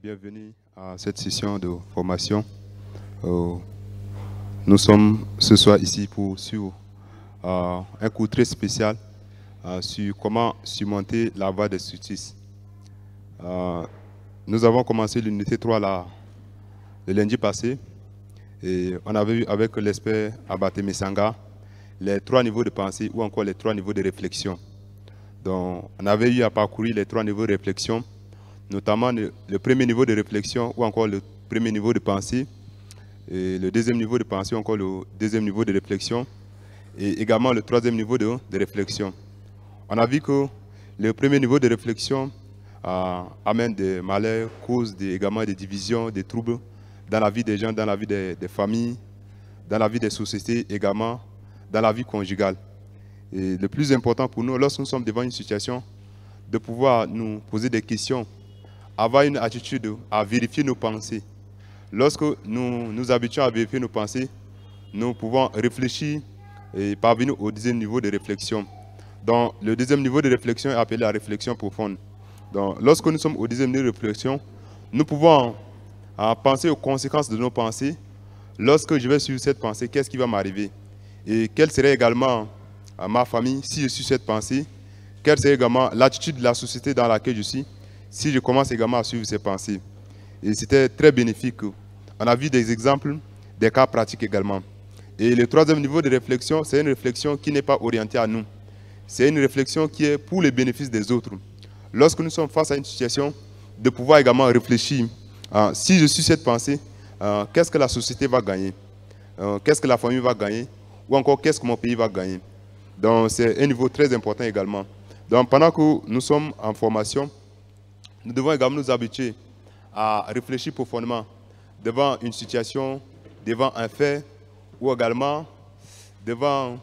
Bienvenue à cette session de formation. Nous sommes ce soir ici pour suivre un cours très spécial sur comment surmonter la voie des justice. Nous avons commencé l'unité 3 le lundi passé et on avait vu avec l'expert Abaté Messanga les 3 niveaux de pensée ou encore les 3 niveaux de réflexion. Donc, on avait eu à parcourir les 3 niveaux de réflexion, notamment le premier niveau de réflexion ou encore le premier niveau de pensée, et le deuxième niveau de pensée ou encore le deuxième niveau de réflexion, et également le troisième niveau de réflexion. On a vu que le premier niveau de réflexion amène des malheurs, cause également des divisions, des troubles dans la vie des gens, dans la vie des familles, dans la vie des sociétés, également dans la vie conjugale. Et le plus important pour nous, lorsque nous sommes devant une situation, de pouvoir nous poser des questions, avoir une attitude à vérifier nos pensées. Lorsque nous nous habituons à vérifier nos pensées, nous pouvons réfléchir et parvenir au deuxième niveau de réflexion. Donc, le deuxième niveau de réflexion est appelé la réflexion profonde. Donc, lorsque nous sommes au deuxième niveau de réflexion, nous pouvons penser aux conséquences de nos pensées. Lorsque je vais suivre cette pensée, qu'est-ce qui va m'arriver? Et quelle serait également ma famille si je suis cette pensée? Quelle serait également l'attitude de la société dans laquelle je suis si je commence également à suivre ces pensées? Et c'était très bénéfique. On a vu des exemples, des cas pratiques également. Et le troisième niveau de réflexion, c'est une réflexion qui n'est pas orientée à nous. C'est une réflexion qui est pour le bénéfice des autres. Lorsque nous sommes face à une situation, de pouvoir également réfléchir, si je suis cette pensée, qu'est-ce que la société va gagner? Qu'est-ce que la famille va gagner? Ou encore qu'est-ce que mon pays va gagner? Donc c'est un niveau très important également. Donc pendant que nous sommes en formation, nous devons également nous habituer à réfléchir profondément devant une situation, devant un fait, ou également devant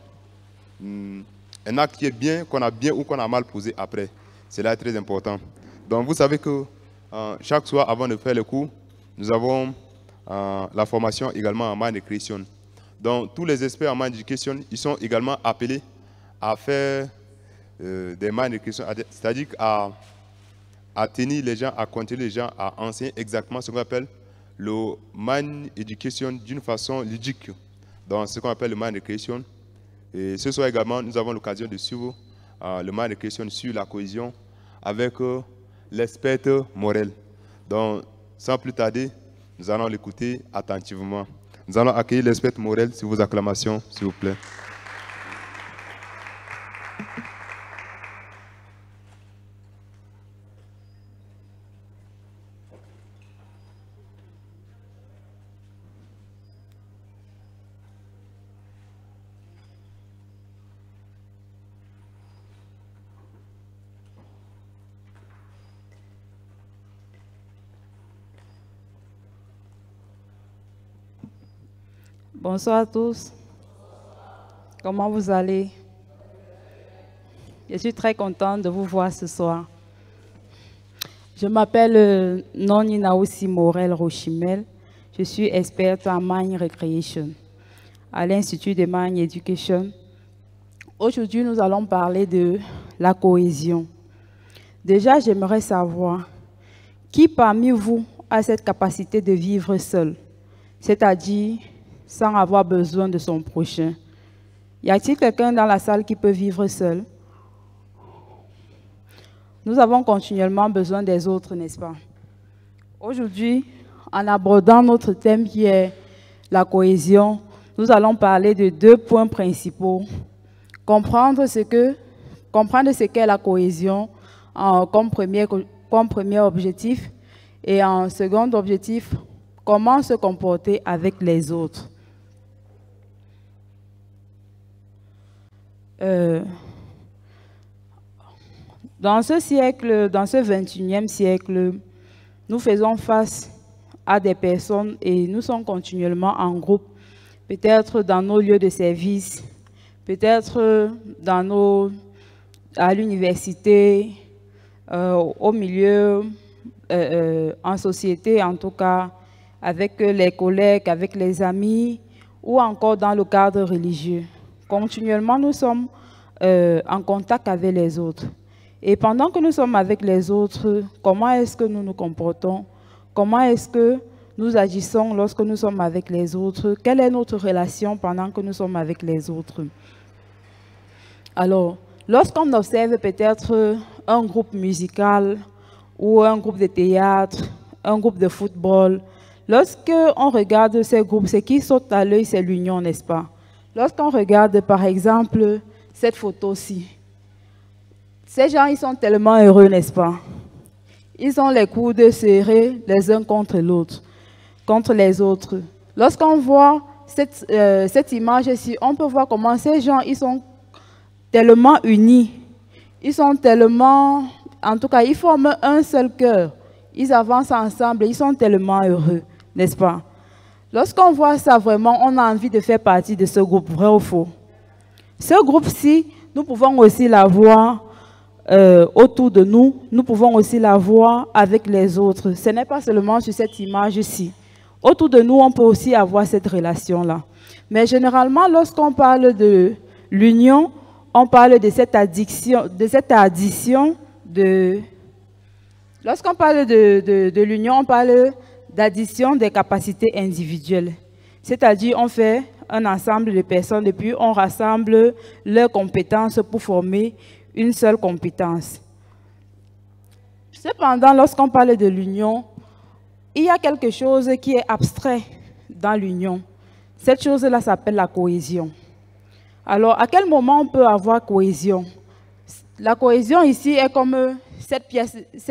un acte qui est bien, qu'on a bien ou qu'on a mal posé après. C'est là très important. Donc vous savez que chaque soir, avant de faire le cours, nous avons la formation également en Mind Education. Donc tous les experts en Mind Education, ils sont également appelés à faire des Mind Education, c'est-à-dire à tenir les gens, à continuer les gens, à enseigner exactement ce qu'on appelle le Mind Education d'une façon ludique. Donc ce qu'on appelle le Mind Education. Et ce soir également, nous avons l'occasion de suivre le Mind Education sur la cohésion avec l'expert Morel. Donc sans plus tarder, nous allons l'écouter attentivement. Nous allons accueillir l'expert Morel sur vos acclamations, s'il vous plaît. Bonsoir à tous. Comment vous allez? Je suis très contente de vous voir ce soir. Je m'appelle Noni Naoussi Morel Rochimel. Je suis experte en Mind Recreation à l'Institut de Mind Education. Aujourd'hui, nous allons parler de la cohésion. Déjà, j'aimerais savoir qui parmi vous a cette capacité de vivre seul, c'est-à-dire sans avoir besoin de son prochain. Y a-t-il quelqu'un dans la salle qui peut vivre seul? Nous avons continuellement besoin des autres, n'est-ce pas? Aujourd'hui, en abordant notre thème qui est la cohésion, nous allons parler de 2 points principaux. Comprendre ce qu'est la cohésion comme premier objectif et en second objectif, comment se comporter avec les autres. Dans ce siècle, dans ce 21e siècle, nous faisons face à des personnes et nous sommes continuellement en groupe, peut-être dans nos lieux de service, peut-être à l'université, au milieu, en société en tout cas, avec les collègues, avec les amis ou encore dans le cadre religieux. Continuellement, nous sommes en contact avec les autres. Et pendant que nous sommes avec les autres, comment est-ce que nous nous comportons? comment est-ce que nous agissons lorsque nous sommes avec les autres? Quelle est notre relation pendant que nous sommes avec les autres? Alors, lorsqu'on observe peut-être un groupe musical ou un groupe de théâtre, un groupe de football, lorsqu'on regarde ces groupes, ce qui saute à l'œil, c'est l'union, n'est-ce pas? Lorsqu'on regarde, par exemple, cette photo-ci, ces gens, ils sont tellement heureux, n'est-ce pas? Ils ont les coudes serrés les uns contre l'autre, contre les autres. Lorsqu'on voit cette image-ci, on peut voir comment ces gens, ils sont tellement unis. Ils sont tellement, en tout cas, ils forment un seul cœur. Ils avancent ensemble, ils sont tellement heureux, n'est-ce pas? Lorsqu'on voit ça, vraiment, on a envie de faire partie de ce groupe, vrai ou faux? Ce groupe-ci, nous pouvons aussi l'avoir autour de nous, nous pouvons aussi l'avoir avec les autres. Ce n'est pas seulement sur cette image-ci. Autour de nous, on peut aussi avoir cette relation-là. Mais généralement, lorsqu'on parle de l'union, on parle de cette addition, lorsqu'on parle de l'union, on parle d'addition des capacités individuelles. C'est-à-dire, on fait un ensemble de personnes et puis on rassemble leurs compétences pour former une seule compétence. Cependant, lorsqu'on parle de l'union, il y a quelque chose qui est abstrait dans l'union. Cette chose-là s'appelle la cohésion. Alors, à quel moment on peut avoir cohésion? La cohésion ici est comme ces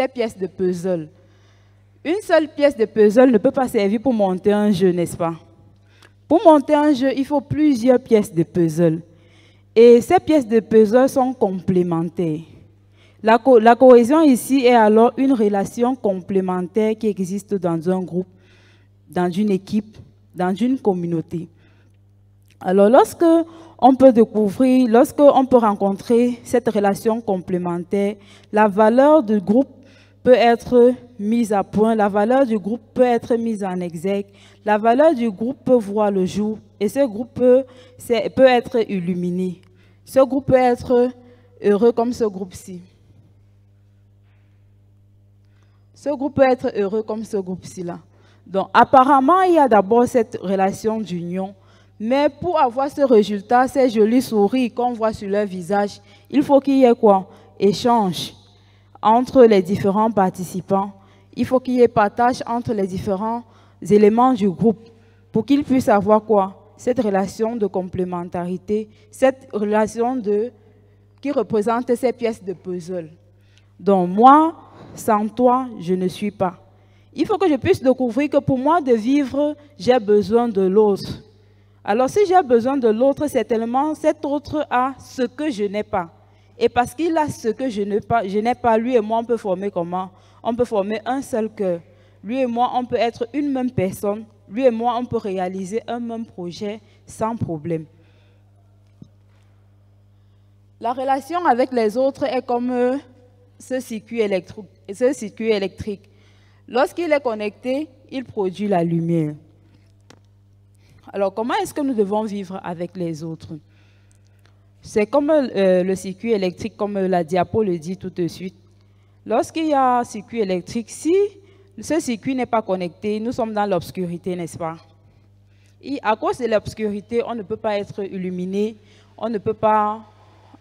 pièces de puzzle. Une seule pièce de puzzle ne peut pas servir pour monter un jeu, n'est-ce pas? Pour monter un jeu, il faut plusieurs pièces de puzzle. Et ces pièces de puzzle sont complémentaires. La cohésion ici est alors une relation complémentaire qui existe dans un groupe, dans une équipe, dans une communauté. Alors, lorsque on peut découvrir, lorsqu'on peut rencontrer cette relation complémentaire, la valeur du groupe peut être mise à point, la valeur du groupe peut être mise en exergue, la valeur du groupe peut voir le jour et ce groupe peut être illuminé. Ce groupe peut être heureux comme ce groupe-ci. Ce groupe peut être heureux comme ce groupe-ci là. Donc, apparemment, il y a d'abord cette relation d'union. Mais pour avoir ce résultat, ces jolis sourires qu'on voit sur leur visage, il faut qu'il y ait quoi? Échange entre les différents participants. Il faut qu'il y ait partage entre les différents éléments du groupe pour qu'ils puissent avoir quoi? Cette relation de complémentarité, cette relation qui représente ces pièces de puzzle. Donc moi, sans toi, je ne suis pas. Il faut que je puisse découvrir que pour moi de vivre, j'ai besoin de l'autre. Alors si j'ai besoin de l'autre, c'est tellement cet autre a ce que je n'ai pas. Et parce qu'il a ce que je n'ai pas, lui et moi, on peut former comment? On peut former un seul cœur. Lui et moi, on peut être une même personne. Lui et moi, on peut réaliser un même projet sans problème. La relation avec les autres est comme ce circuit électrique. Lorsqu'il est connecté, il produit la lumière. Alors, comment est-ce que nous devons vivre avec les autres? C'est comme le circuit électrique, comme la diapo le dit tout de suite. Lorsqu'il y a un circuit électrique, si ce circuit n'est pas connecté, nous sommes dans l'obscurité, n'est-ce pas? Et à cause de l'obscurité, on ne peut pas être illuminé, on ne peut pas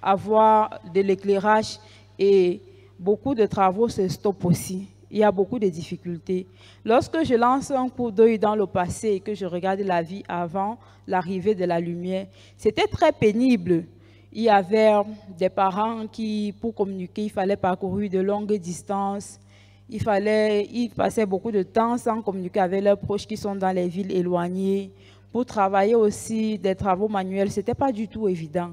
avoir de l'éclairage et beaucoup de travaux se stoppent aussi. Il y a beaucoup de difficultés. Lorsque je lance un coup d'œil dans le passé et que je regarde la vie avant l'arrivée de la lumière, c'était très pénible. Il y avait des parents qui, pour communiquer, il fallait parcourir de longues distances. Ils passaient beaucoup de temps sans communiquer avec leurs proches qui sont dans les villes éloignées. Pour travailler aussi des travaux manuels, ce n'était pas du tout évident.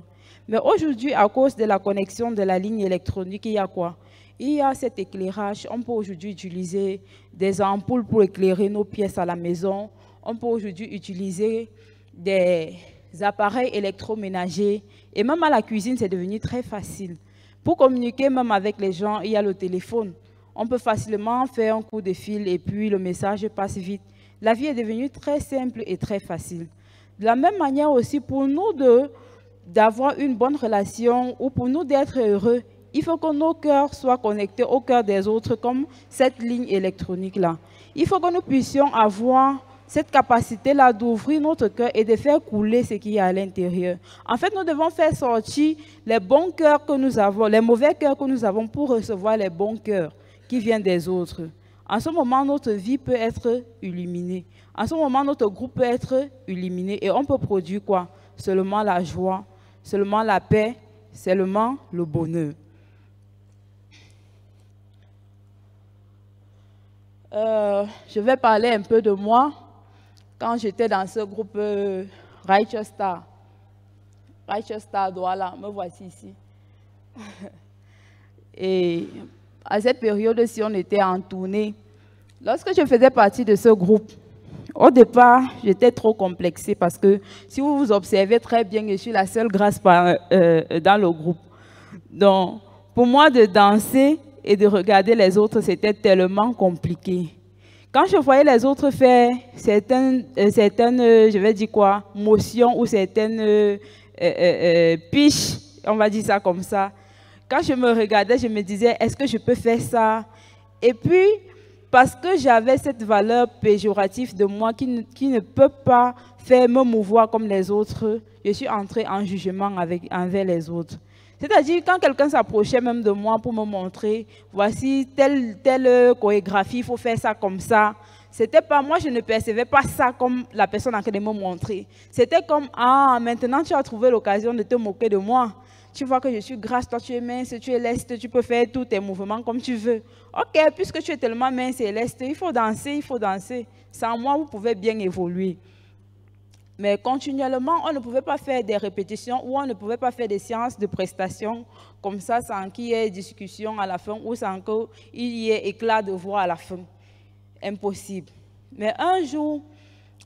Mais aujourd'hui, à cause de la connexion de la ligne électronique, il y a quoi? Il y a cet éclairage. On peut aujourd'hui utiliser des ampoules pour éclairer nos pièces à la maison. On peut aujourd'hui utiliser des appareils électroménagers. Et même à la cuisine, c'est devenu très facile. Pour communiquer même avec les gens, il y a le téléphone. On peut facilement faire un coup de fil et puis le message passe vite. La vie est devenue très simple et très facile. De la même manière aussi, pour nous d'avoir une bonne relation ou pour nous d'être heureux, Il faut que nos cœurs soient connectés au cœur des autres comme cette ligne électronique-là. Il faut que nous puissions avoir cette capacité-là d'ouvrir notre cœur et de faire couler ce qu'il y a à l'intérieur. En fait, nous devons faire sortir les bons cœurs que nous avons, les mauvais cœurs que nous avons pour recevoir les bons cœurs qui viennent des autres. En ce moment, notre vie peut être illuminée. En ce moment, notre groupe peut être illuminé et on peut produire quoi? Seulement la joie, seulement la paix, seulement le bonheur. Je vais parler un peu de moi quand j'étais dans ce groupe Righteous Star. Righteous Star Douala, me voici ici. Et à cette période-ci, on était en tournée. Lorsque je faisais partie de ce groupe, au départ, j'étais trop complexée parce que si vous vous observez très bien, je suis la seule grâce dans le groupe. Donc, pour moi, de danser et de regarder les autres, c'était tellement compliqué. Quand je voyais les autres faire certaines je vais dire quoi, motions ou certaines piches, on va dire ça comme ça, quand je me regardais, je me disais, est-ce que je peux faire ça? Et puis, parce que j'avais cette valeur péjorative de moi qui ne peut pas faire me mouvoir comme les autres, je suis entrée en jugement envers les autres. C'est-à-dire, quand quelqu'un s'approchait même de moi pour me montrer, voici telle chorégraphie, il faut faire ça comme ça. C'était pas, moi, je ne percevais pas ça comme la personne en train de me montrer. C'était comme, ah, maintenant tu as trouvé l'occasion de te moquer de moi. Tu vois que je suis grasse, toi tu es mince, tu es leste, tu peux faire tous tes mouvements comme tu veux. Ok, puisque tu es tellement mince et leste, il faut danser, il faut danser. Sans moi, vous pouvez bien évoluer. Mais continuellement, on ne pouvait pas faire des répétitions ou on ne pouvait pas faire des séances de prestations comme ça sans qu'il y ait discussion à la fin ou sans qu'il y ait éclat de voix à la fin. Impossible. Mais un jour,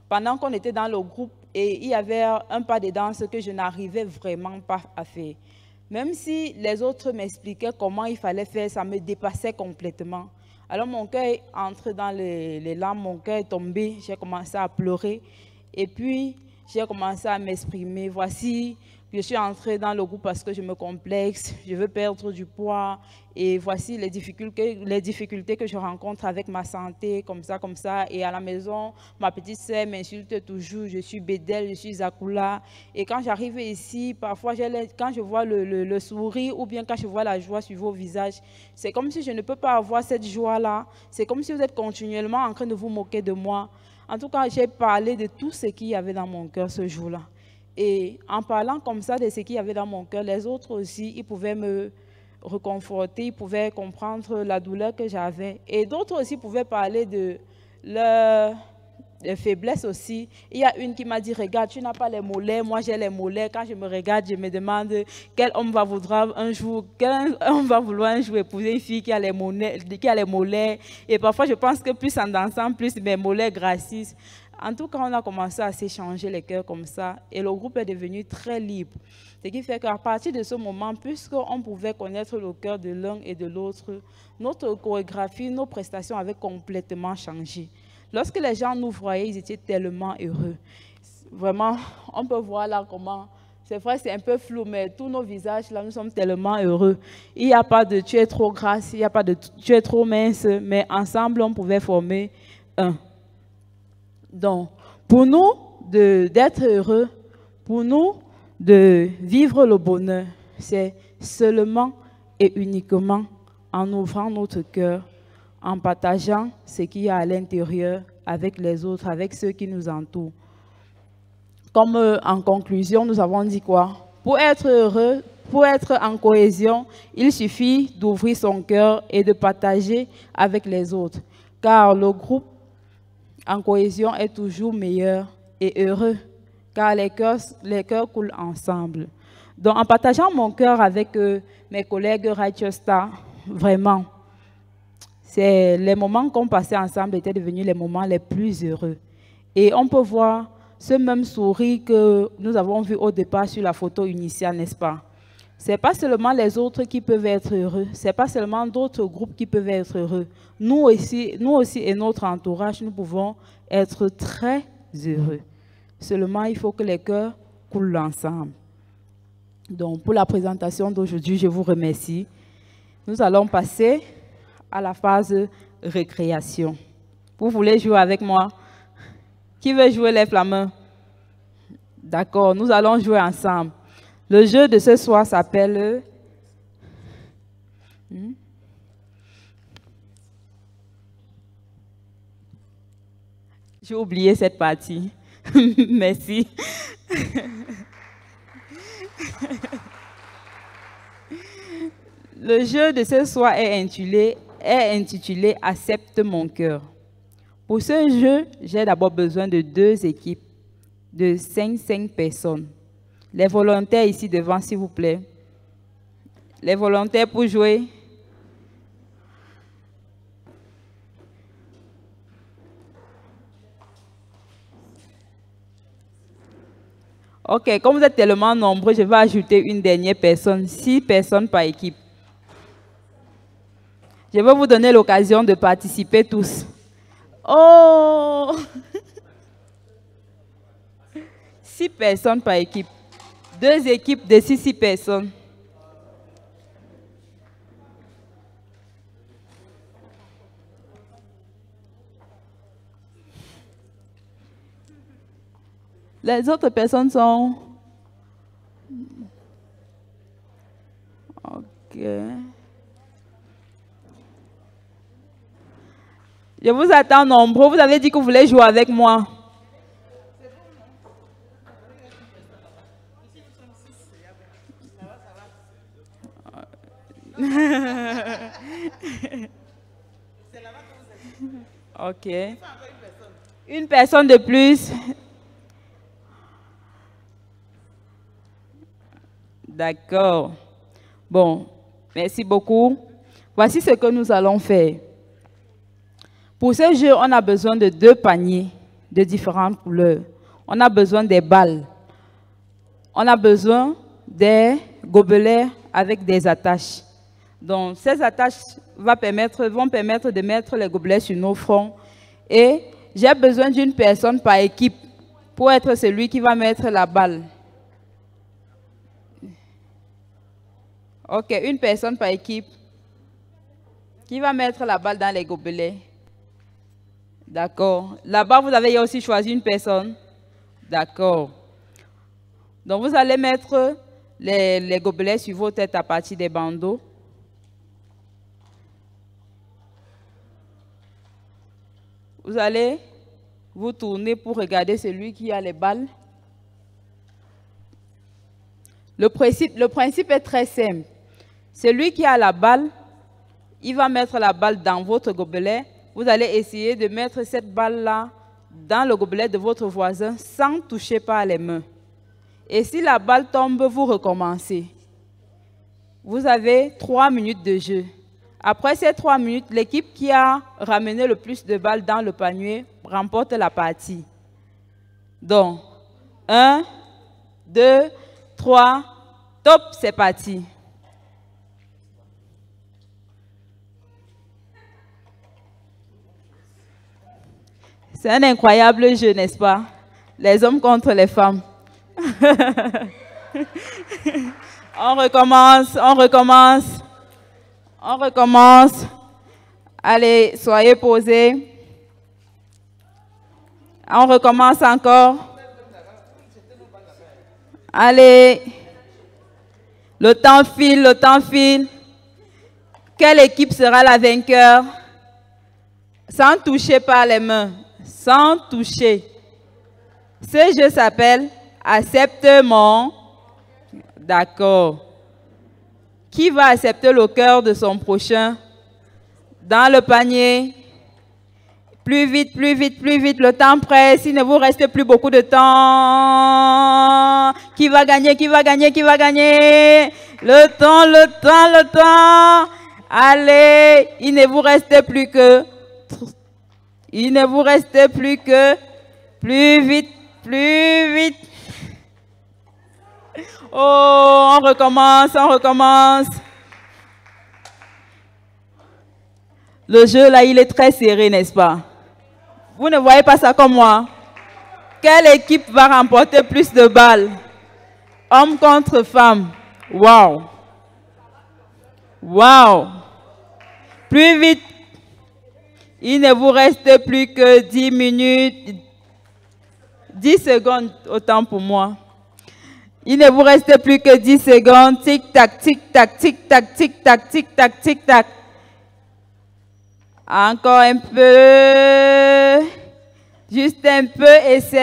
pendant qu'on était dans le groupe et il y avait un pas de danse que je n'arrivais vraiment pas à faire. Même si les autres m'expliquaient comment il fallait faire, ça me dépassait complètement. Alors mon cœur est entré dans les larmes, mon cœur est tombé, j'ai commencé à pleurer. Et puis, j'ai commencé à m'exprimer. Voici, je suis entrée dans le groupe parce que je me complexe, je veux perdre du poids. Et voici les difficultés que je rencontre avec ma santé, comme ça. Et à la maison, ma petite sœur m'insulte toujours. Je suis Bédel, je suis Zakula. Et quand j'arrive ici, parfois, quand je vois le sourire ou bien quand je vois la joie sur vos visages, c'est comme si je ne peux pas avoir cette joie-là. C'est comme si vous êtes continuellement en train de vous moquer de moi. En tout cas, j'ai parlé de tout ce qu'il y avait dans mon cœur ce jour-là. Et en parlant comme ça de ce qu'il y avait dans mon cœur, les autres aussi, ils pouvaient me réconforter, ils pouvaient comprendre la douleur que j'avais. Et d'autres aussi pouvaient parler de leur faiblesse aussi. Il y a une qui m'a dit, regarde, tu n'as pas les mollets, moi j'ai les mollets. Quand je me regarde, je me demande quel homme va vouloir un jour épouser une fille qui a les mollets. Et parfois, je pense que plus en dansant, plus mes mollets grossissent. En tout cas, on a commencé à s'échanger les cœurs comme ça. Et le groupe est devenu très libre. Ce qui fait qu'à partir de ce moment, puisqu'on pouvait connaître le cœur de l'un et de l'autre, notre chorégraphie, nos prestations avaient complètement changé. Lorsque les gens nous voyaient, ils étaient tellement heureux. Vraiment, on peut voir là comment... C'est vrai, c'est un peu flou, mais tous nos visages, là, nous sommes tellement heureux. Il n'y a pas de « tu es trop grasse », il n'y a pas de « tu es trop mince », mais ensemble, on pouvait former un. Donc, pour nous, d'être heureux, pour nous, de vivre le bonheur, c'est seulement et uniquement en ouvrant notre cœur, en partageant ce qu'il y a à l'intérieur avec les autres, avec ceux qui nous entourent. Comme en conclusion, nous avons dit quoi? Pour être heureux, pour être en cohésion, il suffit d'ouvrir son cœur et de partager avec les autres. Car le groupe en cohésion est toujours meilleur et heureux, car les cœurs coulent ensemble. Donc, en partageant mon cœur avec mes collègues Righteous Star, vraiment, les moments qu'on passait ensemble étaient devenus les moments les plus heureux. Et on peut voir ce même sourire que nous avons vu au départ sur la photo initiale, n'est-ce pas? Ce n'est pas seulement les autres qui peuvent être heureux, ce n'est pas seulement d'autres groupes qui peuvent être heureux. Nous aussi et notre entourage, nous pouvons être très heureux. Seulement, il faut que les cœurs coulent ensemble. Donc, pour la présentation d'aujourd'hui, je vous remercie Nous allons passer à la phase récréation. Vous voulez jouer avec moi? Qui veut jouer, lève la main. D'accord, nous allons jouer ensemble. Le jeu de ce soir s'appelle... J'ai oublié cette partie. Merci. Le jeu de ce soir est intitulé « Accepte mon cœur ». Pour ce jeu, j'ai d'abord besoin de 2 équipes de 5 personnes. Les volontaires ici devant, s'il vous plaît. Les volontaires pour jouer. Ok, comme vous êtes tellement nombreux, je vais ajouter une dernière personne, 6 personnes par équipe. Je vais vous donner l'occasion de participer tous. Oh! 6 personnes par équipe. 2 équipes de 6 personnes. Les autres personnes sont... Ok. Je vous attends nombreux. Vous avez dit que vous voulez jouer avec moi. Ok. Une personne de plus. D'accord. Bon, merci beaucoup. Voici ce que nous allons faire. Pour ce jeu, on a besoin de 2 paniers de différentes couleurs. On a besoin des balles. On a besoin des gobelets avec des attaches. Donc, ces attaches vont permettre de mettre les gobelets sur nos fronts. Et j'ai besoin d'une personne par équipe pour être celui qui va mettre la balle. Ok, une personne par équipe qui va mettre la balle dans les gobelets. D'accord. Là-bas, vous avez aussi choisi une personne. D'accord. Donc, vous allez mettre les gobelets sur vos têtes à partir des bandeaux. Vous allez vous tourner pour regarder celui qui a les balles. Le principe est très simple. Celui qui a la balle, il va mettre la balle dans votre gobelet. Vous allez essayer de mettre cette balle-là dans le gobelet de votre voisin sans toucher par les mains. Et si la balle tombe, vous recommencez. Vous avez 3 minutes de jeu. Après ces 3 minutes, l'équipe qui a ramené le plus de balles dans le panier remporte la partie. Donc, 1, 2, 3, top, c'est parti. C'est un incroyable jeu, n'est-ce pas? Les hommes contre les femmes. On recommence, on recommence. On recommence. Allez, soyez posés. On recommence encore. Allez. Le temps file, le temps file. Quelle équipe sera la vainqueur? Sans toucher par les mains. Sans toucher. Ce jeu s'appelle « Accepte mon... » D'accord. Qui va accepter le cœur de son prochain? Dans le panier. Plus vite, plus vite, plus vite. Le temps presse. Il ne vous reste plus beaucoup de temps. Qui va gagner? Qui va gagner? Qui va gagner? Le temps, le temps, le temps. Allez, il ne vous reste plus que... Il ne vous reste plus que... Plus vite, plus vite. Oh, on recommence, on recommence. Le jeu là, il est très serré, n'est-ce pas? Vous ne voyez pas ça comme moi? Quelle équipe va remporter plus de balles? Homme contre femme. Wow. Wow. Plus vite. Il ne vous reste plus que 10 minutes. 10 secondes, autant pour moi. Il ne vous reste plus que 10 secondes. Tic-tac, tic-tac, tic-tac, tic-tac, tic-tac, tic-tac. Encore un peu. Juste un peu, essaie.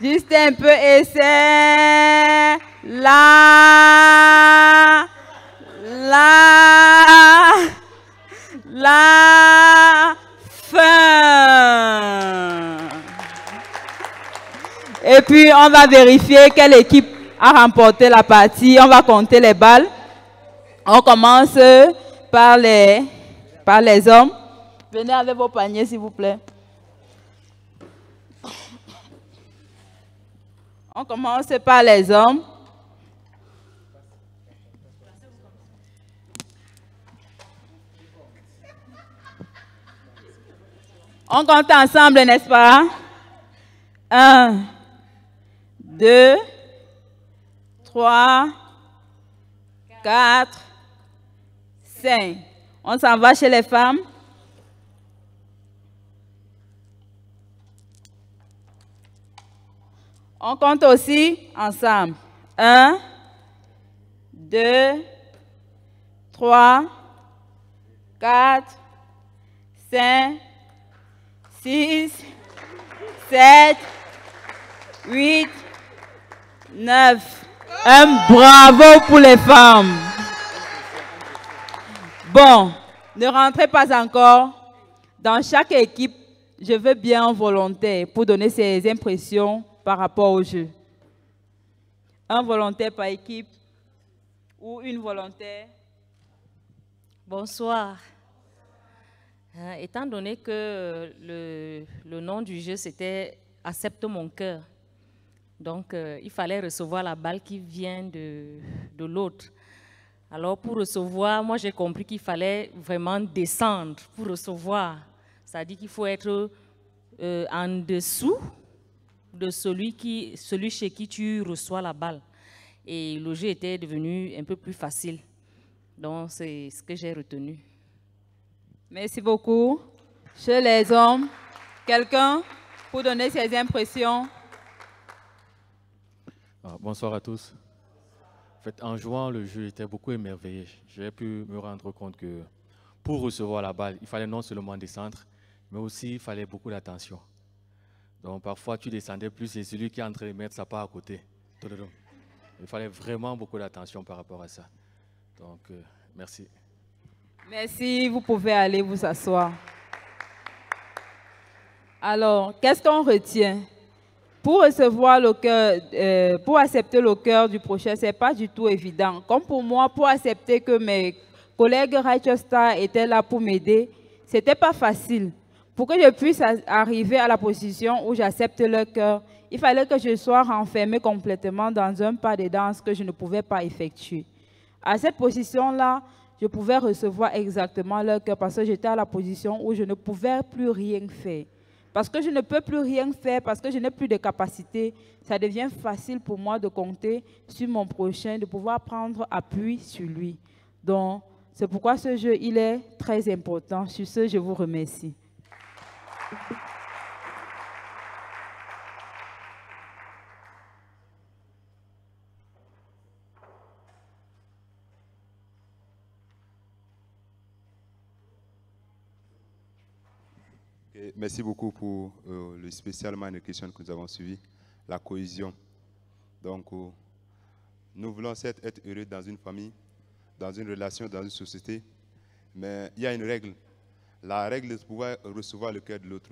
Juste un peu, essaie. Là. Là. La fin. Et puis, on va vérifier quelle équipe a remporté la partie. On va compter les balles. On commence par les hommes. Venez avec vos paniers, s'il vous plaît. On commence par les hommes. On compte ensemble, n'est-ce pas? 1, 2, 3, 4, 5. On s'en va chez les femmes. On compte aussi ensemble. 1, 2, 3, 4, 5, 6, 7, 8, 9. Un bravo pour les femmes. Bon, ne rentrez pas encore. Dans chaque équipe, je veux bien un volontaire pour donner ses impressions par rapport au jeu. Un volontaire par équipe ou une volontaire. Bonsoir. Étant donné que le nom du jeu, c'était « Accepte mon cœur », donc il fallait recevoir la balle qui vient de l'autre. Alors pour recevoir, moi j'ai compris qu'il fallait vraiment descendre pour recevoir. C'est-à-dire qu'il faut être en dessous de celui chez qui tu reçois la balle. Et le jeu était devenu un peu plus facile. Donc c'est ce que j'ai retenu. Merci beaucoup. Chez les hommes, quelqu'un pour donner ses impressions? Bonsoir à tous. En fait, en jouant, le jeu était beaucoup émerveillé. J'ai pu me rendre compte que pour recevoir la balle, il fallait non seulement descendre, mais aussi il fallait beaucoup d'attention. Donc parfois, tu descendais plus et celui qui est en train de mettre sa part à côté. Il fallait vraiment beaucoup d'attention par rapport à ça. Donc, merci. Merci, vous pouvez aller vous asseoir. Alors, qu'est-ce qu'on retient? Pour recevoir le cœur, pour accepter le cœur du prochain, ce n'est pas du tout évident. Comme pour moi, pour accepter que mes collègues Righteous Star étaient là pour m'aider, ce n'était pas facile. Pour que je puisse arriver à la position où j'accepte leur cœur, il fallait que je sois renfermée complètement dans un pas de danse que je ne pouvais pas effectuer. À cette position-là, je pouvais recevoir exactement leur cœur parce que j'étais à la position où je ne pouvais plus rien faire. Parce que je ne peux plus rien faire, parce que je n'ai plus de capacité, ça devient facile pour moi de compter sur mon prochain, de pouvoir prendre appui sur lui. Donc, c'est pourquoi ce jeu, il est très important. Sur ce, je vous remercie. Merci beaucoup pour le spécial Mind Education que nous avons suivi, la cohésion. Donc, nous voulons être heureux dans une famille, dans une relation, dans une société, mais il y a une règle. La règle est de pouvoir recevoir le cœur de l'autre.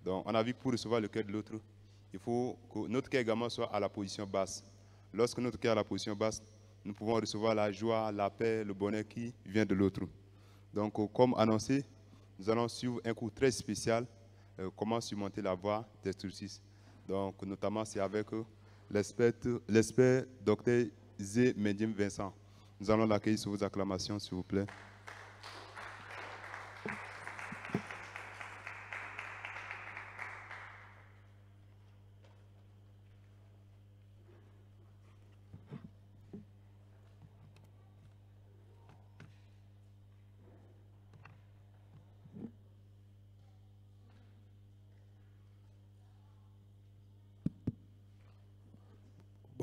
Donc, on a vu que pour recevoir le cœur de l'autre, il faut que notre cœur également soit à la position basse. Lorsque notre cœur est à la position basse, nous pouvons recevoir la joie, la paix, le bonheur qui vient de l'autre. Donc, comme annoncé, nous allons suivre un cours très spécial, comment surmonter la voie destructrice. Donc, notamment, c'est avec l'expert Dr Zé Mendim Vincent. Nous allons l'accueillir sous vos acclamations, s'il vous plaît.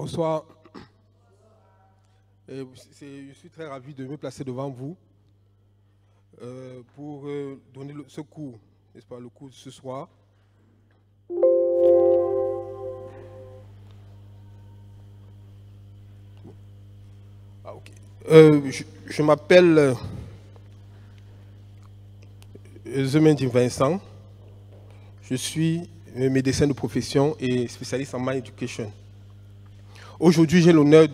Bonsoir. Je suis très ravi de me placer devant vous pour donner ce cours, n'est-ce pas, le cours de ce soir. Ah, ok. Je m'appelle Zemendi Vincent. Je suis médecin de profession et spécialiste en mind education. Aujourd'hui, j'ai l'honneur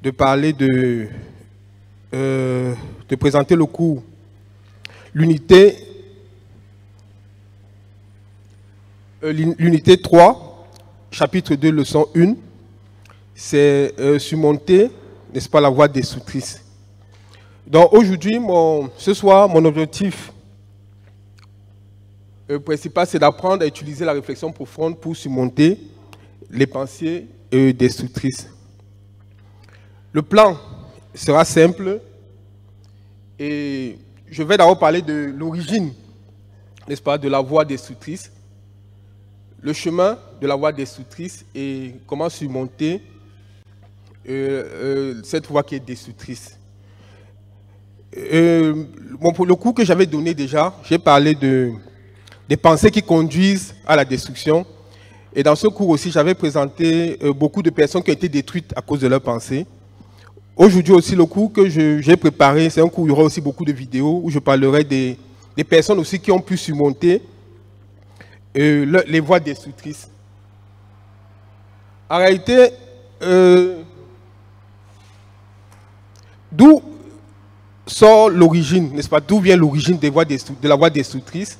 de parler de présenter le cours. L'unité 3, chapitre 2, leçon 1, c'est surmonter, n'est-ce pas, la voie destructrice. Donc aujourd'hui, ce soir, mon objectif principal, c'est d'apprendre à utiliser la réflexion profonde pour surmonter les pensées destructrices. Le plan sera simple et je vais d'abord parler de l'origine, n'est-ce pas, de la voie destructrice, le chemin de la voie destructrice et comment surmonter cette voie qui est destructrice. Pour le cours que j'avais donné déjà, j'ai parlé des pensées qui conduisent à la destruction. Et dans ce cours aussi, j'avais présenté beaucoup de personnes qui ont été détruites à cause de leurs pensées. Aujourd'hui aussi, le cours que j'ai préparé, c'est un cours où il y aura aussi beaucoup de vidéos où je parlerai des personnes aussi qui ont pu surmonter les voies destructrices. En réalité, d'où sort l'origine, n'est-ce pas? D'où vient l'origine de la voie destructrice?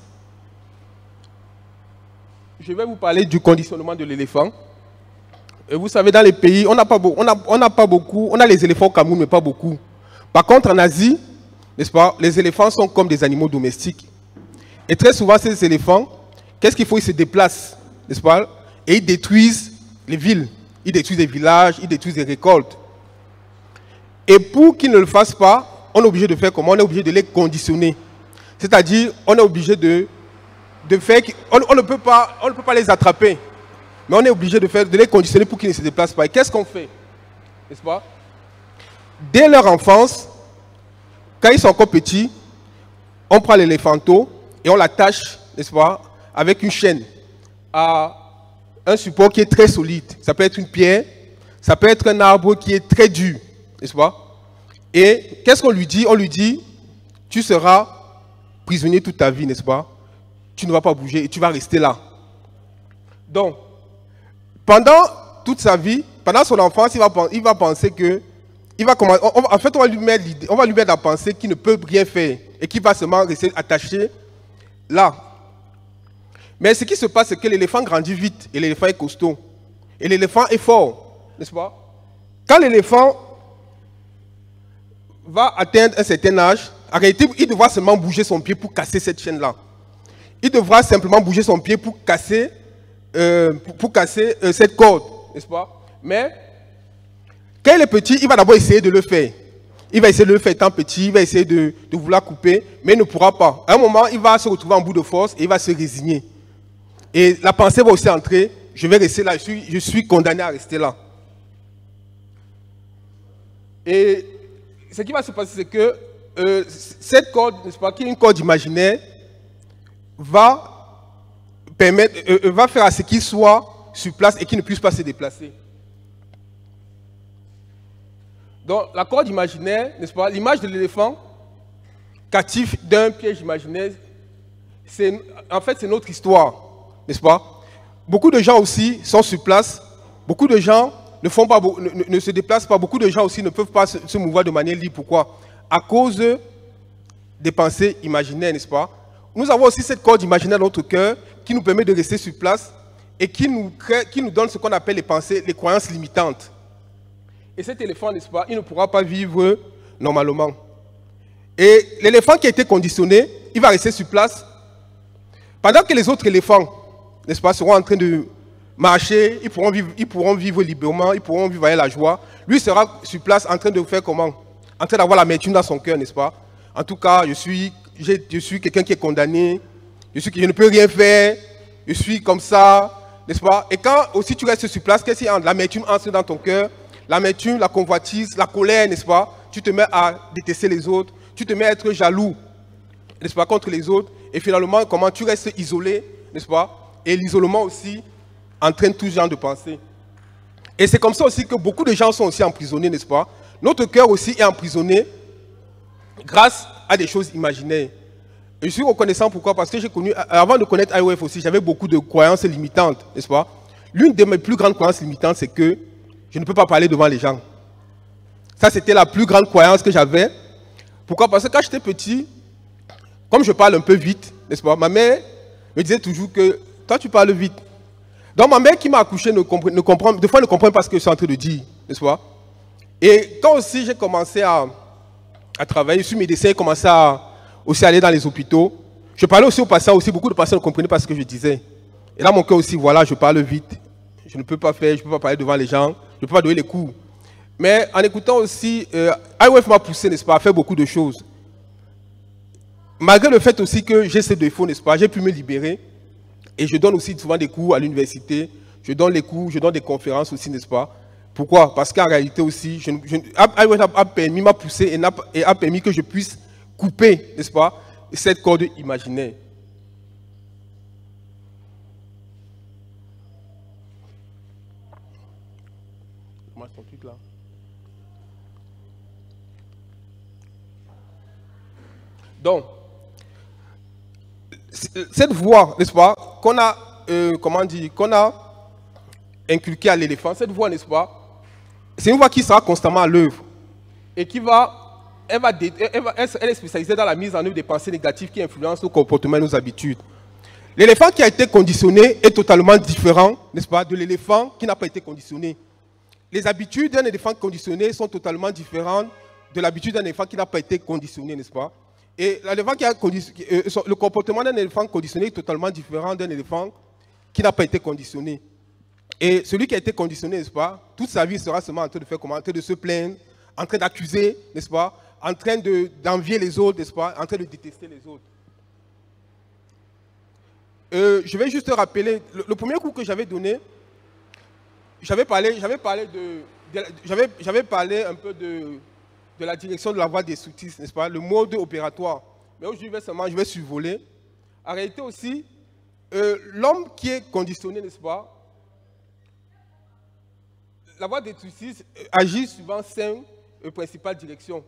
Je vais vous parler du conditionnement de l'éléphant. Vous savez, dans les pays, on a les éléphants au Cameroun, mais pas beaucoup. Par contre, en Asie, n'est-ce pas, les éléphants sont comme des animaux domestiques. Et très souvent, ces éléphants, qu'est-ce qu'il faut? Ils se déplacent, n'est-ce pas? Et ils détruisent les villes, ils détruisent les villages, ils détruisent les récoltes. Et pour qu'ils ne le fassent pas, on est obligé de faire comment? On est obligé de les conditionner. C'est-à-dire, on est obligé de faire... On ne peut pas les attraper. Mais on est obligé de les conditionner pour qu'ils ne se déplacent pas. Et qu'est-ce qu'on fait? N'est-ce pas? Dès leur enfance, quand ils sont encore petits, on prend l'éléphanteau et on l'attache, n'est-ce pas, avec une chaîne à un support qui est très solide. Ça peut être une pierre, ça peut être un arbre qui est très dur, n'est-ce pas? Et qu'est-ce qu'on lui dit? On lui dit, tu seras prisonnier toute ta vie, n'est-ce pas? Tu ne vas pas bouger et tu vas rester là. Donc, pendant toute sa vie, pendant son enfance, il va penser que, en fait, on va lui mettre la pensée qu'il ne peut rien faire et qu'il va seulement rester attaché là. Mais ce qui se passe, c'est que l'éléphant grandit vite et l'éléphant est costaud. Et l'éléphant est fort, n'est-ce pas? Quand l'éléphant va atteindre un certain âge, en réalité, il devra seulement bouger son pied pour casser cette chaîne-là. Il devra simplement bouger son pied pour casser cette corde, n'est-ce pas? Mais quand il est petit, il va d'abord essayer de le faire. Il va essayer de le faire étant petit, il va essayer de vouloir couper, mais il ne pourra pas. À un moment, il va se retrouver en bout de force et il va se résigner. Et la pensée va aussi entrer, je vais rester là, je suis condamné à rester là. Et ce qui va se passer, c'est que cette corde, n'est-ce pas, qui est une corde imaginaire, va faire à ce qu'il soit sur place et qu'il ne puisse pas se déplacer. Donc, la corde imaginaire, n'est-ce pas, l'image de l'éléphant captif d'un piège imaginaire, en fait, c'est notre histoire, n'est-ce pas? Beaucoup de gens aussi sont sur place, beaucoup de gens ne se déplacent pas, beaucoup de gens aussi ne peuvent pas se mouvoir de manière libre. Pourquoi? À cause des pensées imaginaires, n'est-ce pas? Nous avons aussi cette corde imaginaire dans notre cœur qui nous permet de rester sur place et qui nous donne ce qu'on appelle les pensées, les croyances limitantes. Et cet éléphant, n'est-ce pas, il ne pourra pas vivre normalement. Et l'éléphant qui a été conditionné, il va rester sur place. Pendant que les autres éléphants, n'est-ce pas, seront en train de marcher, ils pourront vivre librement, ils pourront vivre avec la joie. Lui sera sur place en train de faire comment? En train d'avoir l'amertume dans son cœur, n'est-ce pas? En tout cas, je suis quelqu'un qui est condamné, je ne peux rien faire, je suis comme ça, n'est-ce pas? Et quand aussi tu restes sur place, qu'est-ce qu'il y a? L'amertume entre dans ton cœur, l'amertume, la convoitise, la colère, n'est-ce pas? Tu te mets à détester les autres, tu te mets à être jaloux, n'est-ce pas, contre les autres. Et finalement, comment tu restes isolé, n'est-ce pas? Et l'isolement aussi entraîne tout genre de pensées. Et c'est comme ça aussi que beaucoup de gens sont aussi emprisonnés, n'est-ce pas? Notre cœur aussi est emprisonné grâce à des choses imaginaires. Et je suis reconnaissant pourquoi? Parce que j'ai connu, avant de connaître IOF aussi, j'avais beaucoup de croyances limitantes, n'est-ce pas? L'une de mes plus grandes croyances limitantes, c'est que je ne peux pas parler devant les gens. Ça, c'était la plus grande croyance que j'avais. Pourquoi? Parce que quand j'étais petit, comme je parle un peu vite, n'est-ce pas? Ma mère me disait toujours que toi, tu parles vite. Donc, ma mère qui m'a accouché des fois ne comprend pas ce que je suis en train de dire, n'est-ce pas? Et quand aussi j'ai commencé à travailler, je suis médecin, j'ai commencé à aussi aller dans les hôpitaux. Je parlais aussi au patient, aussi beaucoup de patients ne comprenaient pas ce que je disais. Et là, mon cœur aussi, voilà, je parle vite. Je ne peux pas faire, je ne peux pas parler devant les gens, je ne peux pas donner les cours. Mais en écoutant aussi, IOF m'a poussé, n'est-ce pas, à faire beaucoup de choses. Malgré le fait aussi que j'ai ces défauts, n'est-ce pas, j'ai pu me libérer. Et je donne aussi souvent des cours à l'université. Je donne les cours, je donne des conférences aussi, n'est-ce pas? Pourquoi? Parce qu'en réalité aussi, IOF m'a poussé et a permis que je puisse couper, n'est-ce pas, cette corde imaginaire. Comment est-ce ton truc là? Donc, cette voix, n'est-ce pas, qu'on a, qu'on a inculquée à l'éléphant, cette voix, n'est-ce pas, c'est une voix qui sera constamment à l'œuvre et qui va, elle est spécialisée dans la mise en œuvre des pensées négatives qui influencent nos comportements et nos habitudes. L'éléphant qui a été conditionné est totalement différent, n'est-ce pas, de l'éléphant qui n'a pas été conditionné. Les habitudes d'un éléphant conditionné sont totalement différentes de l'habitude d'un éléphant qui n'a pas été conditionné, n'est-ce pas? Et le comportement d'un éléphant conditionné est totalement différent d'un éléphant qui n'a pas été conditionné. Et celui qui a été conditionné, n'est-ce pas, toute sa vie sera seulement en train de faire comment? En train de se plaindre, en train d'accuser, n'est-ce pas, en train d'envier les autres, n'est-ce pas, en train de détester les autres. Je vais juste te rappeler, le premier cours que j'avais donné, j'avais parlé un peu de la direction de la voie destructrice, n'est-ce pas, le mode opératoire. Mais aujourd'hui, je vais survoler. En réalité aussi, l'homme qui est conditionné, n'est-ce pas, la voie destructrice agit suivant 5 principales directions.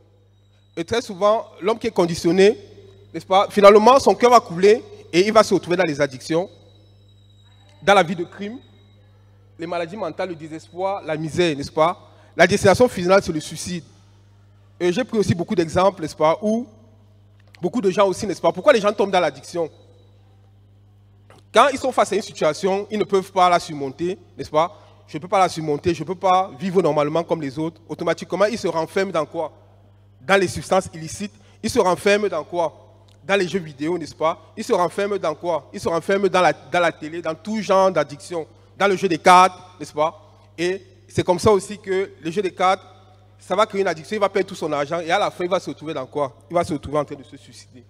Et très souvent, l'homme qui est conditionné, n'est-ce pas, finalement, son cœur va couler et il va se retrouver dans les addictions, dans la vie de crime, les maladies mentales, le désespoir, la misère, n'est-ce pas? La destination finale, c'est le suicide. Et j'ai pris aussi beaucoup d'exemples, n'est-ce pas, où beaucoup de gens aussi, n'est-ce pas, pourquoi les gens tombent dans l'addiction? Quand ils sont face à une situation, ils ne peuvent pas la surmonter, n'est-ce pas? Je ne peux pas la surmonter, je ne peux pas vivre normalement comme les autres. Automatiquement, ils se renferment dans quoi? Dans les substances illicites. Ils se renferment dans quoi? Dans les jeux vidéo, n'est-ce pas? Ils se renferment dans quoi? Ils se renferment dans la télé, dans tout genre d'addiction. Dans le jeu des cartes, n'est-ce pas? Et c'est comme ça aussi que le jeu des cartes, ça va créer une addiction, il va perdre tout son argent et à la fin, il va se retrouver dans quoi? Il va se retrouver en train de se suicider.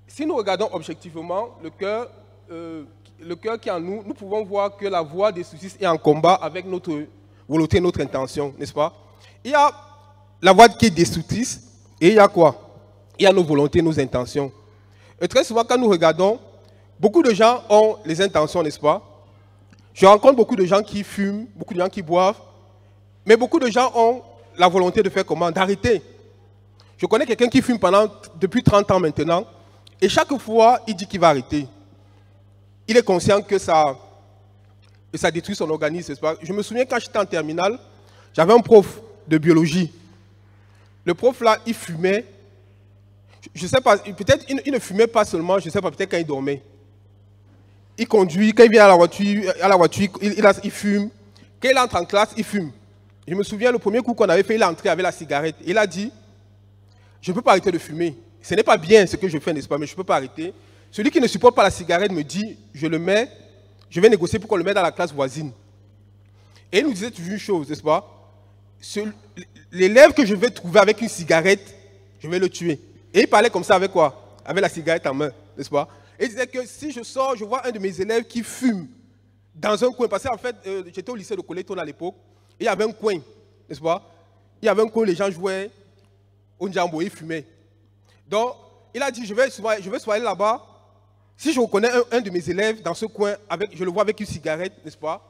Si nous regardons objectivement le cœur qui est en nous, nous pouvons voir que la voie des soucis est en combat avec notre volonté, notre intention, n'est-ce pas? Il y a la voie qui est destructrice et il y a quoi? Il y a nos volontés, nos intentions. Et très souvent, quand nous regardons, beaucoup de gens ont les intentions, n'est-ce pas? Je rencontre beaucoup de gens qui fument, beaucoup de gens qui boivent, mais beaucoup de gens ont la volonté de faire comment? D'arrêter. Je connais quelqu'un qui fume depuis 30 ans maintenant, et chaque fois, il dit qu'il va arrêter. Il est conscient que ça détruit son organisme, n'est-ce pas? Je me souviens quand j'étais en terminale, j'avais un prof de biologie. Le prof là, il fumait. Je ne sais pas, peut-être il ne fumait pas seulement, je ne sais pas, peut-être quand il dormait. Il conduit, quand il vient à la voiture, il fume. Quand il entre en classe, il fume. Je me souviens, le premier coup qu'on avait fait, il est entré avec la cigarette. Il a dit, je ne peux pas arrêter de fumer. Ce n'est pas bien ce que je fais, n'est-ce pas, mais je ne peux pas arrêter. Celui qui ne supporte pas la cigarette me dit, je vais négocier pour qu'on le mette dans la classe voisine. Et il nous disait toujours une chose, n'est-ce pas? L'élève que je vais trouver avec une cigarette, je vais le tuer. Et il parlait comme ça avec quoi? Avec la cigarette en main, n'est-ce pas? Et il disait que si je sors, je vois un de mes élèves qui fume dans un coin. Parce qu'en fait, j'étais au lycée de Coleton à l'époque. Et il y avait un coin, n'est-ce pas? Il y avait un coin où les gens jouaient au Njambo et fumaient. Donc, il a dit, je vais souvent aller là-bas. Si je reconnais un de mes élèves dans ce coin, je le vois avec une cigarette, n'est-ce pas?